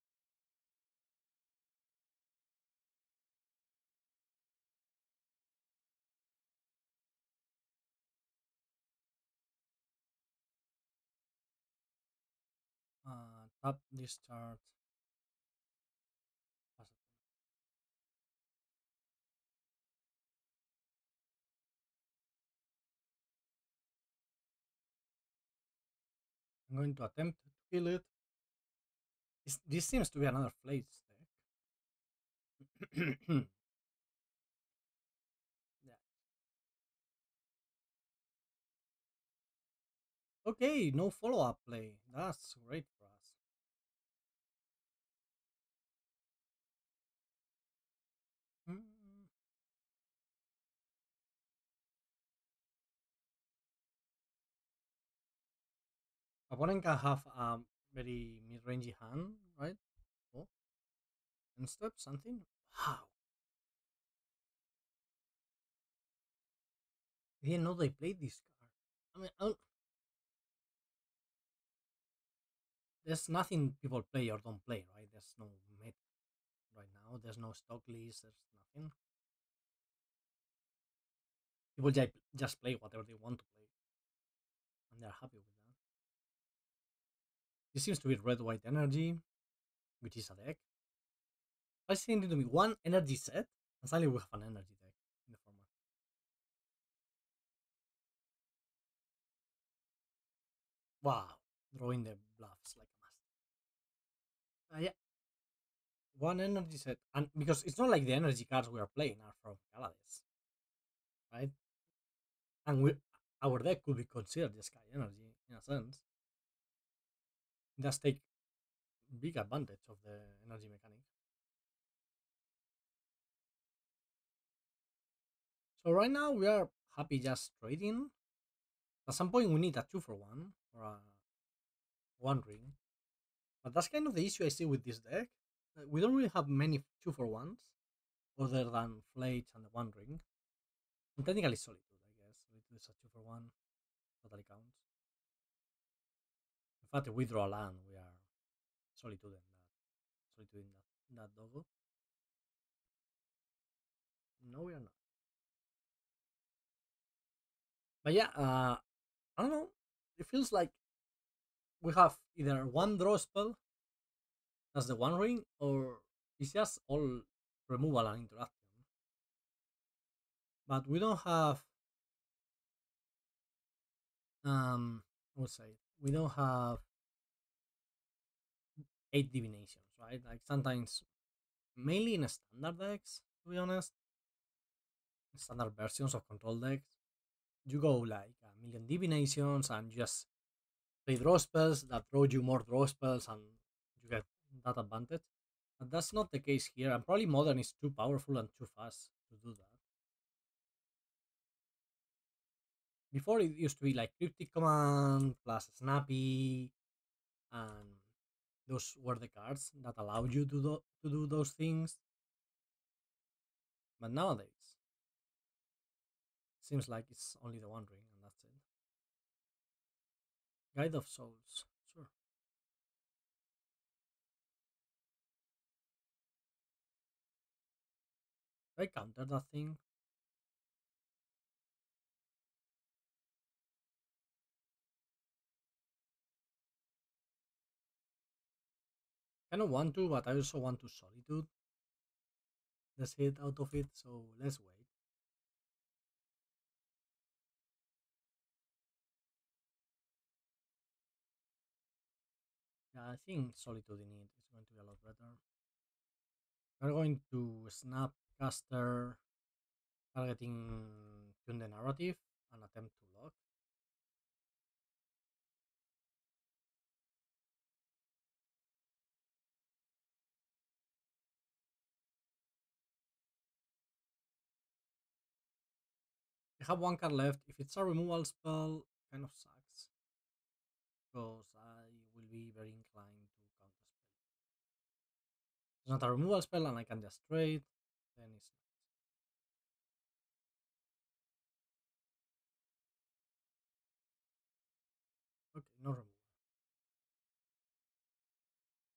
[SPEAKER 1] Tap Discharge. I'm going to attempt to kill it. This seems to be another Phlage deck. Yeah. Okay, no follow-up play. That's great for us. Opponent can have a very mid-rangey hand, right? Oh, and step something. Wow. I didn't know they played this card. I mean, there's nothing people play or don't play, right? There's no meta right now. There's no stock list. There's nothing. People just play whatever they want to play, and they're happy with that. This seems to be red-white energy, which is a deck. Fascinating to me. One energy set, and suddenly we have an energy deck in the format. Wow, drawing the bluffs like a master. Yeah, one energy set, and because it's not like the energy cards we are playing are from Galadis, right? And our deck could be considered the Sky Energy in a sense. It does take big advantage of the energy mechanic. So right now we are happy just trading. At some point we need a 2-for-1 or a 1 ring. But that's kind of the issue I see with this deck. We don't really have many 2-for-1s other than Phlage and the 1 ring. And technically Solitude, I guess. Solitude is a 2-for-1. Totally counts. In fact, if we draw land, we are Solitude in that. Solitude in that doggo. No, we are not. But yeah, I don't know. It feels like we have either one draw spell, that's the One Ring, or it's just all removal and interaction. But we don't have, I would say, we don't have 8 divinations, right? Like sometimes, mainly in standard decks, to be honest, standard versions of control decks, you go like a million divinations and you just play draw spells that throw you more draw spells and you get that advantage. But that's not the case here, and probably modern is too powerful and too fast to do that. Before it used to be like cryptic command plus snappy, and those were the cards that allowed you to do those things. But nowadays, seems like it's only the One Ring and that's it. Guide of Souls, sure. I counter that thing. Kind of want to, but I also want to Solitude. Let's hit out of it, so let's wait. Yeah, I think Solitude in it is going to be a lot better. We're going to Snapcaster, targeting Tune the Narrative and attempt to lock. I have one card left. If it's a removal spell, kind of sucks. Because I will be very inclined to counterspell. It's not a removal spell and I can just trade, then it's nice. Okay, no removal.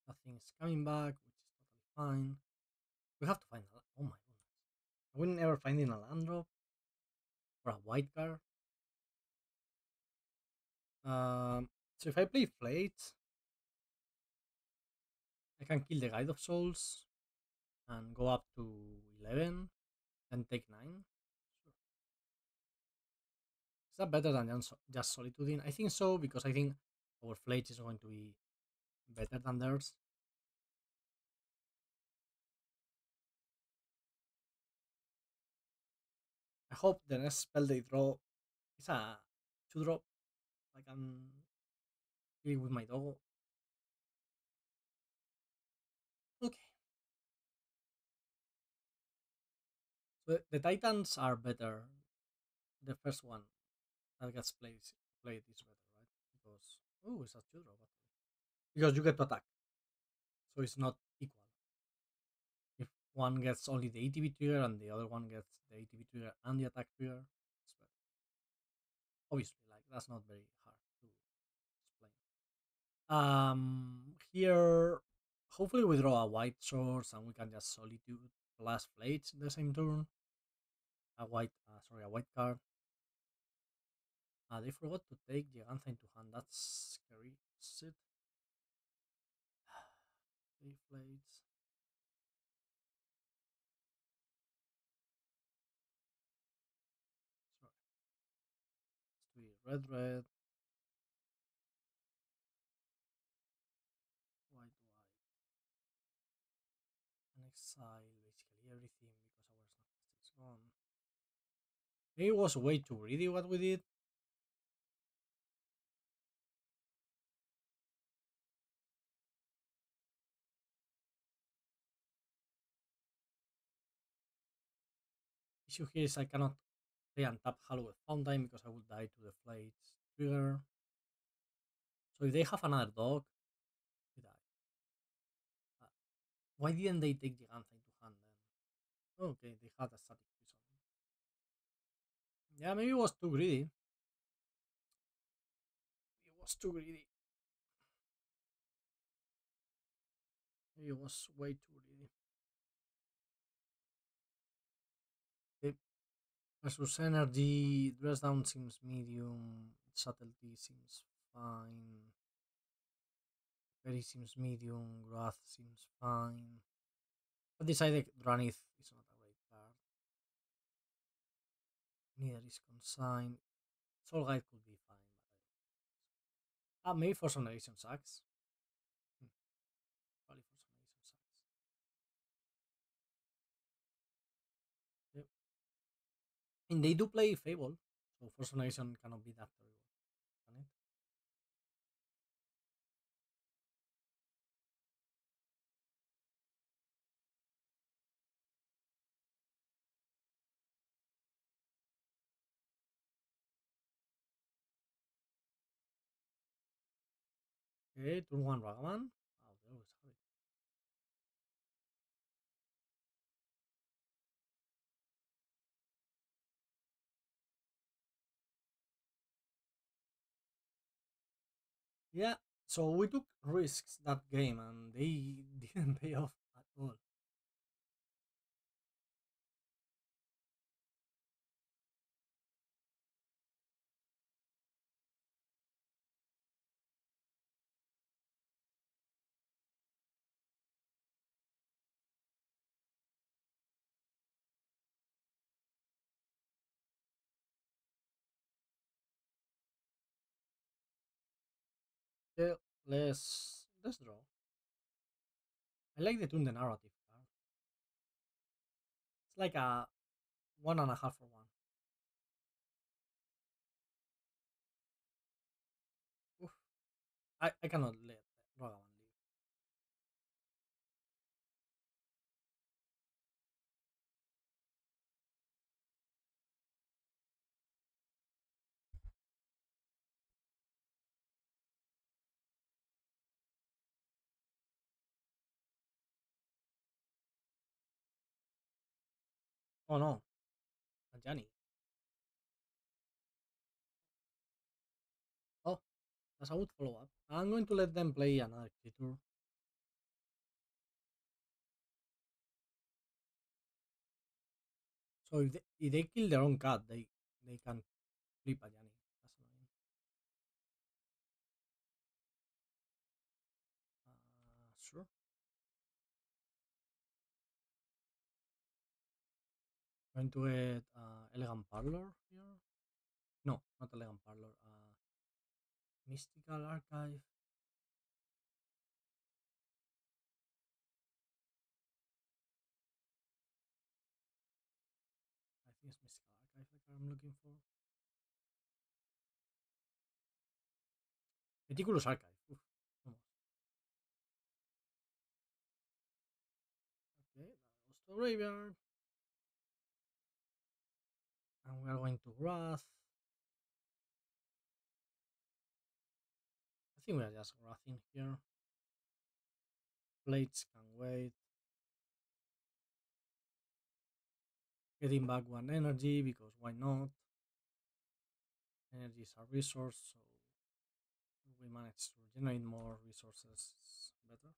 [SPEAKER 1] Nothing is coming back, which is totally fine. We have to find a. Oh my goodness. I wouldn't ever find in a land drop or a white card. So if I play Phlage, I can kill the Guide of Souls and go up to 11 and take 9. Sure. Is that better than just Solitude? I think so, because I think our Phlage is going to be better than theirs. I hope the next spell they draw is a 2-drop. I can kill it with my dog. Okay. So the Titans are better. The first one that gets played is better, right? Because oh, it's a 2-drop actually. Because you get to attack, so it's not equal. If one gets only the ATB trigger and the other one gets the ATB trigger and the attack trigger, it's better. Obviously, like that's not very hard to explain. Here, hopefully we draw a white source and we can just Solitude plus Phlage the same turn. A white card. They forgot to take Gigantha into hand. That's scary. Sit. Three Phlage. Sorry. Let's do red, red, white, white. And exile basically everything because our Snapcaster is gone. Maybe it was way too greedy what we did. Issue here is I cannot play and tap Hallowed Fountain because I would die to the Phlage trigger. So if they have another dog, we die. Uh, why didn't they take Gigantha into hand then? Okay, they had a static prison. Yeah, maybe it was too greedy. It was too greedy. It was way too greedy. Okay. Versus energy, dress down seems medium, subtlety seems fine, Teferi seems medium, Wrath seems fine. I decided Drannith is not a great card. Neither is Consign. Soul Guide could be fine, but maybe Force of Negation sucks. Probably Force of Negation sucks. Yep. And they do play Fable, so Force of Negation cannot be that terrible, can it? Okay, turn 1 Ragaman. Oh, they always have it. Yeah, so we took risks that game and they didn't pay off at all. Yeah, let's draw. I like the tune the narrative card. It's like a 1.5 for one. Oof. I cannot let Ragavan leave. Oh no, Ajani. Oh, that's a good follow up. I'm going to let them play another creature. So if they kill their own cat, they can flip Ajani. That's annoying. Sure. Going to get Elegant Parlor here. No, not Elegant Parlor. Mystical Archive. I think it's Mystical Archive the card I'm looking for. Meticulous Archive. Oof, almost. Okay, that goes to graveyard. And we are going to Wrath. I think we are just Wrathing here. Blades can wait. Getting back one energy because why not? Energy is a resource, so we manage to generate more resources better.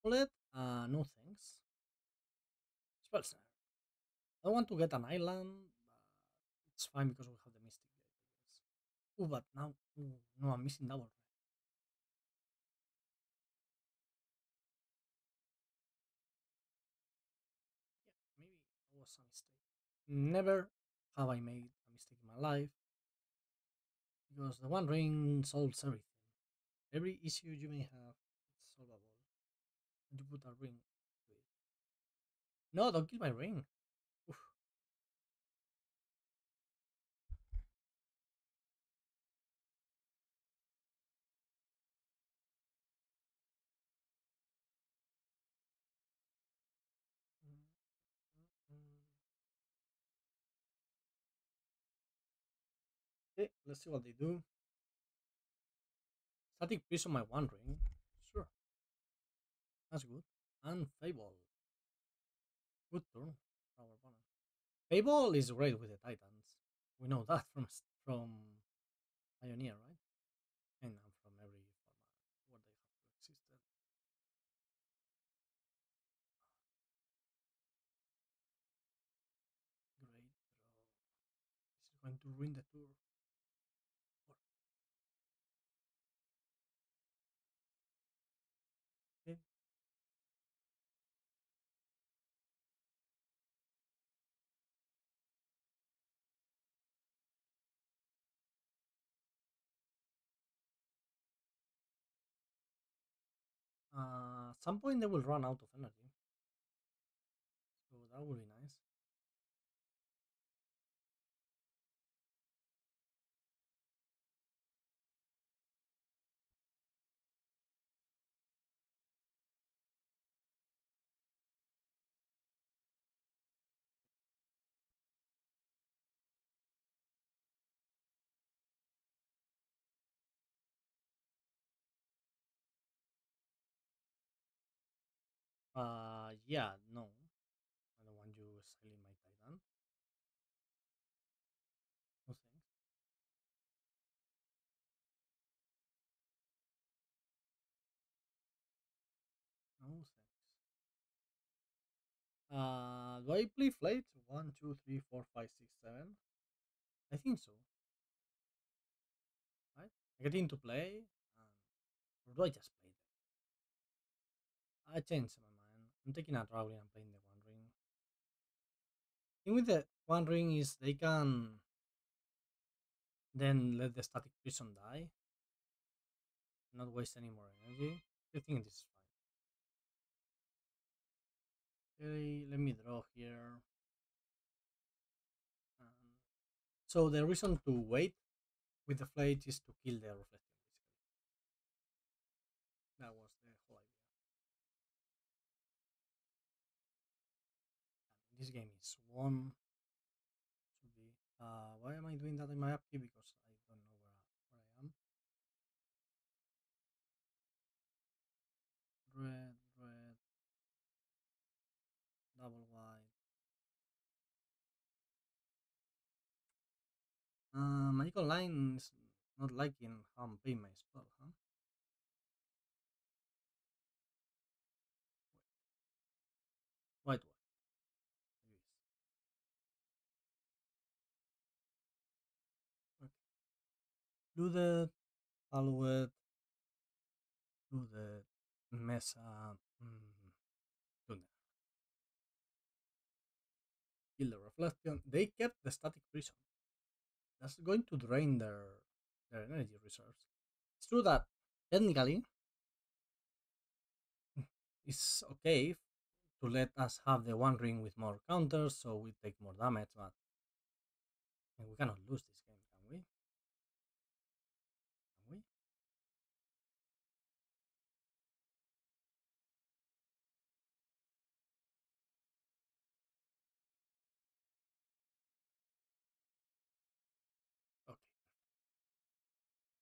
[SPEAKER 1] Bullet? No thanks. Spell Snare. I want to get an island, but it's fine because we have the Mystic Gate, I guess. Oh, but now, ooh, no, I'm missing double red. Yeah, maybe it was a mistake. Never have I made a mistake in my life because the One Ring solves everything. Every issue you may have, it's solvable. You put a ring to it. No, don't kill my ring. Oof. Okay, let's see what they do. Static Prison my One Ring. Sure, that's good. And Fable. Good turn for our opponent. Fable is great with the Titans. We know that from Pioneer, right? And from every format where they have existed. Great draw. This is going to ruin the tour. Okay. At some point they will run out of energy, so that would be nice. Yeah, no. I don't want you selling my Titan. No thanks. No thanks. Do I play Flight? 1, 2, 3, 4, 5, 6, 7? I think so. Right? I get into play, or do I just play them? I changed my mind. I'm taking a Raveler and playing the One Ring. The thing with the One Ring is they can then let the Static Prison die, not waste any more energy. I think this is fine. Okay, let me draw here. Um, so the reason to wait with the Flage is to kill the Reflection, basically. That was the whole idea. And this game is won. Should be. Why am I doing that in my upkeep? Because I don't know where I am. Red, red, double white. Magical line is not liking how I'm paying my spell, huh? White, white. Okay. Flooded, Hallowed, Flooded, Mesa, Thunder. Kill the Reflection. They kept the Static Prison. That's going to drain their energy reserves. It's true that technically it's okay to let us have the One Ring with more counters so we take more damage, but we cannot lose this game, can we? Can we? Okay.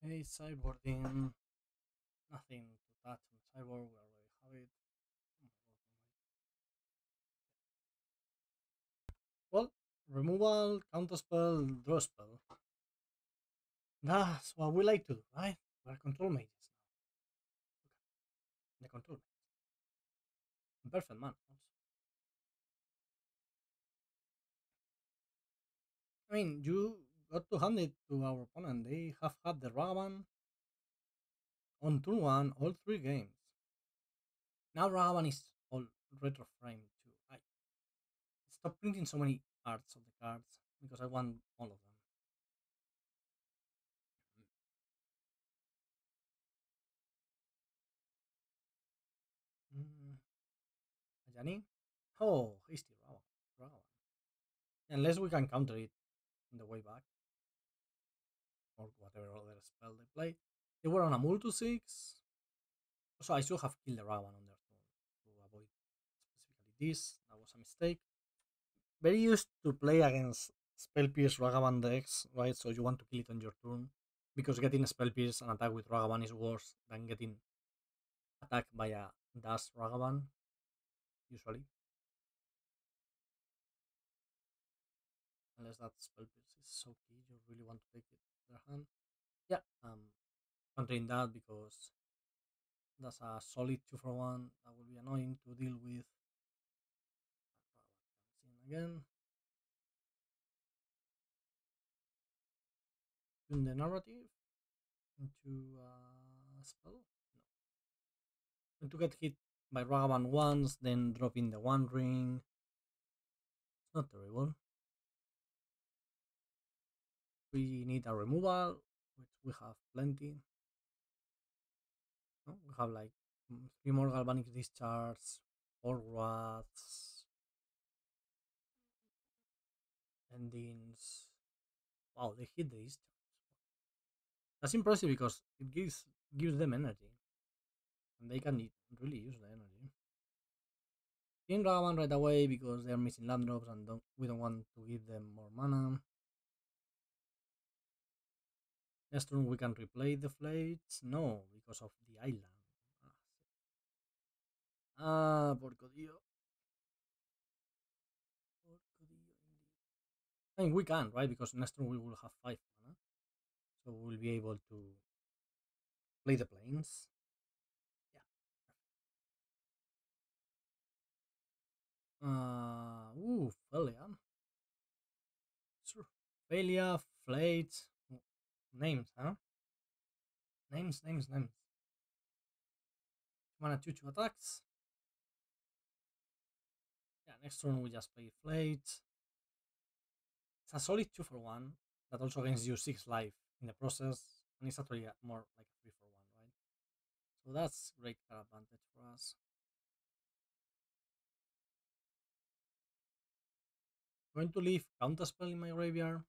[SPEAKER 1] Hey, sideboarding. Nothing to touch on sideboard. We already have it. Well, removal, counterspell, draw spell. That's what we like to do, right? We're control mages now. The control mages. Perfect man. Also. I mean, you got to hand it to our opponent. They have had the Ravan on turn one all three games. Now Ravan is all retro frame too. I stop printing so many arts of the cards because I want all of them. Mm. Ajani? Oh, hasty Ravan. Ravan. Unless we can counter it on the way back or whatever other spell they play. They were on a Multi 6. So I should have killed the Ravan on their turn to avoid specifically this. That was a mistake. Very used to play against Spell Pierce Ragavan decks, right? So you want to kill it on your turn. Because getting Spell Pierce and attack with Ragavan is worse than getting attacked by a Dash Ragavan, usually. Unless that Spell Pierce is so key, you really want to take it to their hand. Yeah, countering that because that's a solid 2 for 1. That will be annoying to deal with. Comes in again. Tune the narrative into a spell. No. And to get hit by Ragavan once, then drop in the One Ring. It's not terrible. We need a removal, which we have plenty. No? We have like 3 more Galvanic Discharge, 4 Wraths, Endings. Wow, they hit the Discharge. That's impressive because it gives them energy. And they can really use the energy. King Ragavan right away because they are missing land drops and we don't want to give them more mana. Next turn we can replay the Phlage. No, because of the island. Porcodillo. I mean, we can, right? Because next turn we will have 5 mana. So we'll be able to play the planes. Yeah. Failure. Sure. Failure, Phlage. Names, huh? Names. Mana 2 attacks. Yeah, next turn we just play Phlage. It's a solid 2 for 1 that also gains you 6 life in the process, and it's actually more like a 3 for 1, right? So that's great card advantage for us. I'm going to leave Counterspell in my graveyard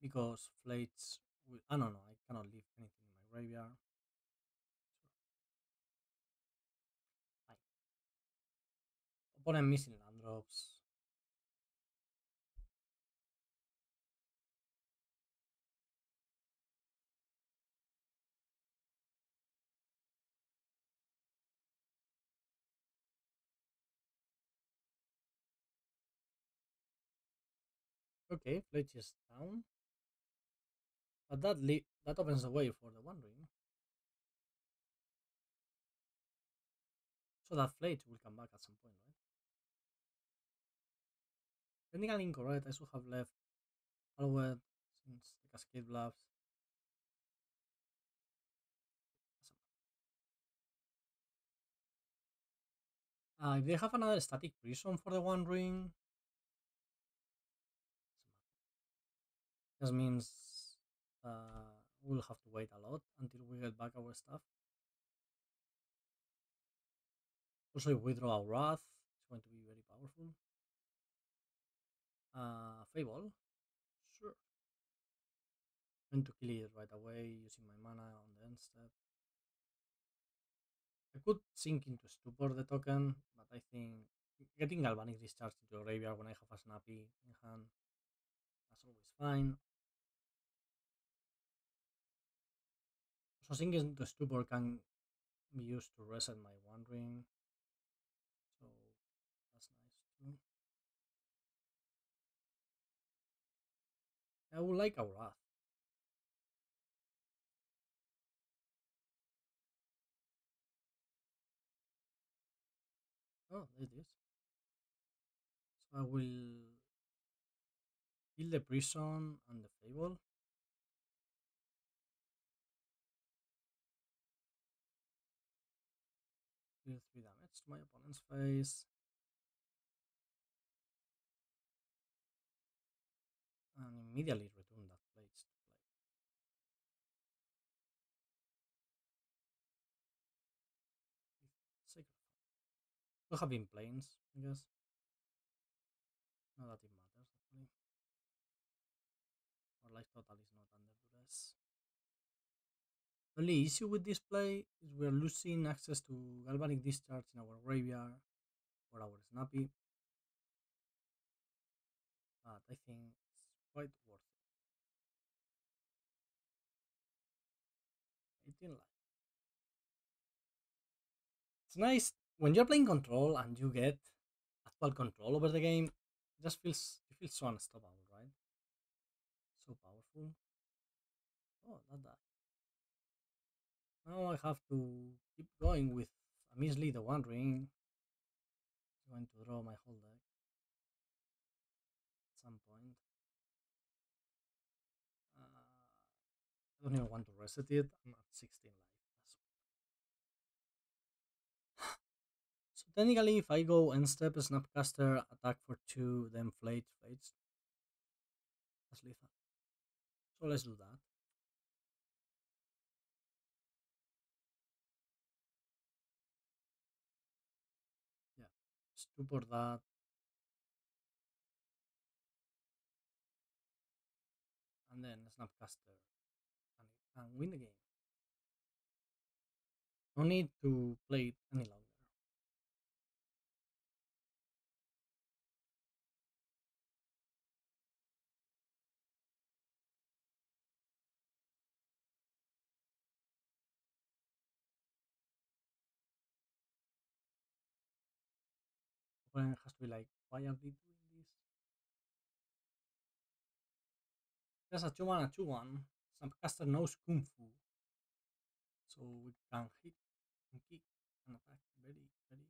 [SPEAKER 1] because Phlage will. I don't know, I cannot leave anything in my graveyard. Fine. Opponent missing land drops. Okay, Phlage is down. But that opens the way for the One Ring. So that Phlage will come back at some point, right? Technically incorrect, I should have left Hallowed since the Cascade Bluffs. If they have another static prison for the One Ring, this means we'll have to wait a lot until we get back our stuff. Also, if we draw a Wrath, it's going to be very powerful. Fable, sure. I'm going to kill it right away using my mana on the end step. I could sink into Stupor the token, but I think getting Galvanic Discharge into a graveyard when I have a Snappy in hand, that's always fine. So sinking into Stupor can be used to reset my One Ring, so that's nice too. I would like a Wrath. Oh, there it is. So I will kill the prison and the fable. Deal 3 damage to my opponent's face. And immediately return that Phlage to play. Sacred Foundry. Could have been planes, I guess. Not that it matters, actually. Our life total is not under duress. The only issue with this play is we're losing access to Galvanic Discharge in our graveyard or our Snappy. But I think it's quite worth it. 18 life. It's nice when you're playing control and you get actual control over the game. It just feels you feel so unstoppable, right? So powerful. Oh, that died. Now I have to keep going with a Mislead the One Ring. It's going to draw my whole deck at some point. I don't even want to reset it. I'm at 16 life. So technically, if I go end step, Snapcaster, attack for 2, then Phlage, that's lethal. So let's do that. Yeah, Stupor that. And then Snapcaster and win the game. No need to play it any longer. Opponent has to be like, why are they doing this? There's a 2-1, a 2-1. Snapcaster knows Kung Fu. So we can hit and kick and attack very, very hard.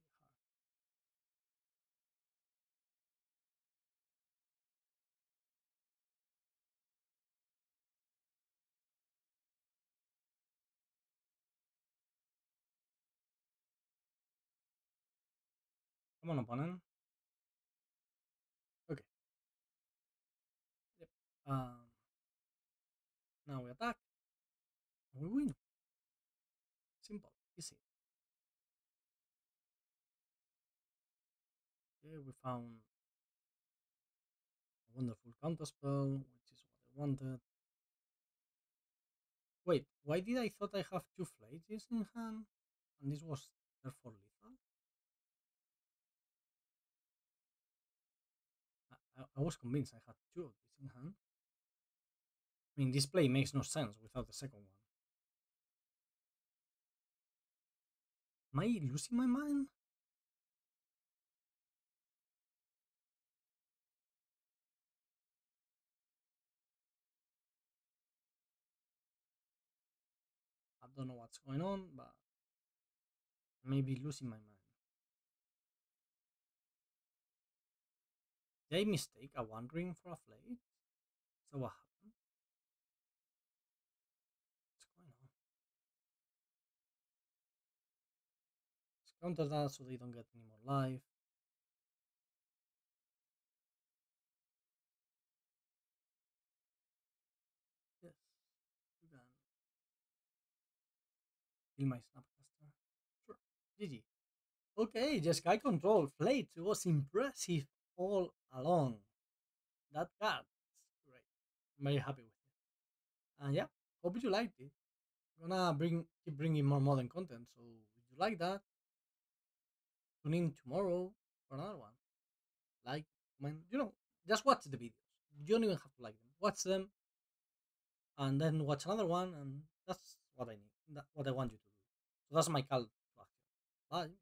[SPEAKER 1] Come on, opponent. Okay. Yep. Now we attack. And we win. Simple. Easy. Okay, we found a wonderful counterspell, which is what I wanted. Wait, why did I thought I have 2 Phlages in hand? And this was therefore lethal? I was convinced I had 2 of these in hand. I mean, this play makes no sense without the second one. Am I losing my mind? I don't know what's going on, but maybe losing my mind. Did I mistake a One Ring for a Phlage? So what happened? What's going on? Let's counter that so they don't get any more life. Yes, you can kill my Snapcaster. Sure. GG. Okay, Jeskai Control. Phlage was impressive all along. That card is great. I'm very happy with it. And yeah, hope you liked it. Gonna keep bringing more modern content. So if you like that, tune in tomorrow for another one. Like, comment, just watch the videos. You don't even have to like them. Watch them and then watch another one, and that's what I need. What I want you to do. So that's my call to action. Bye.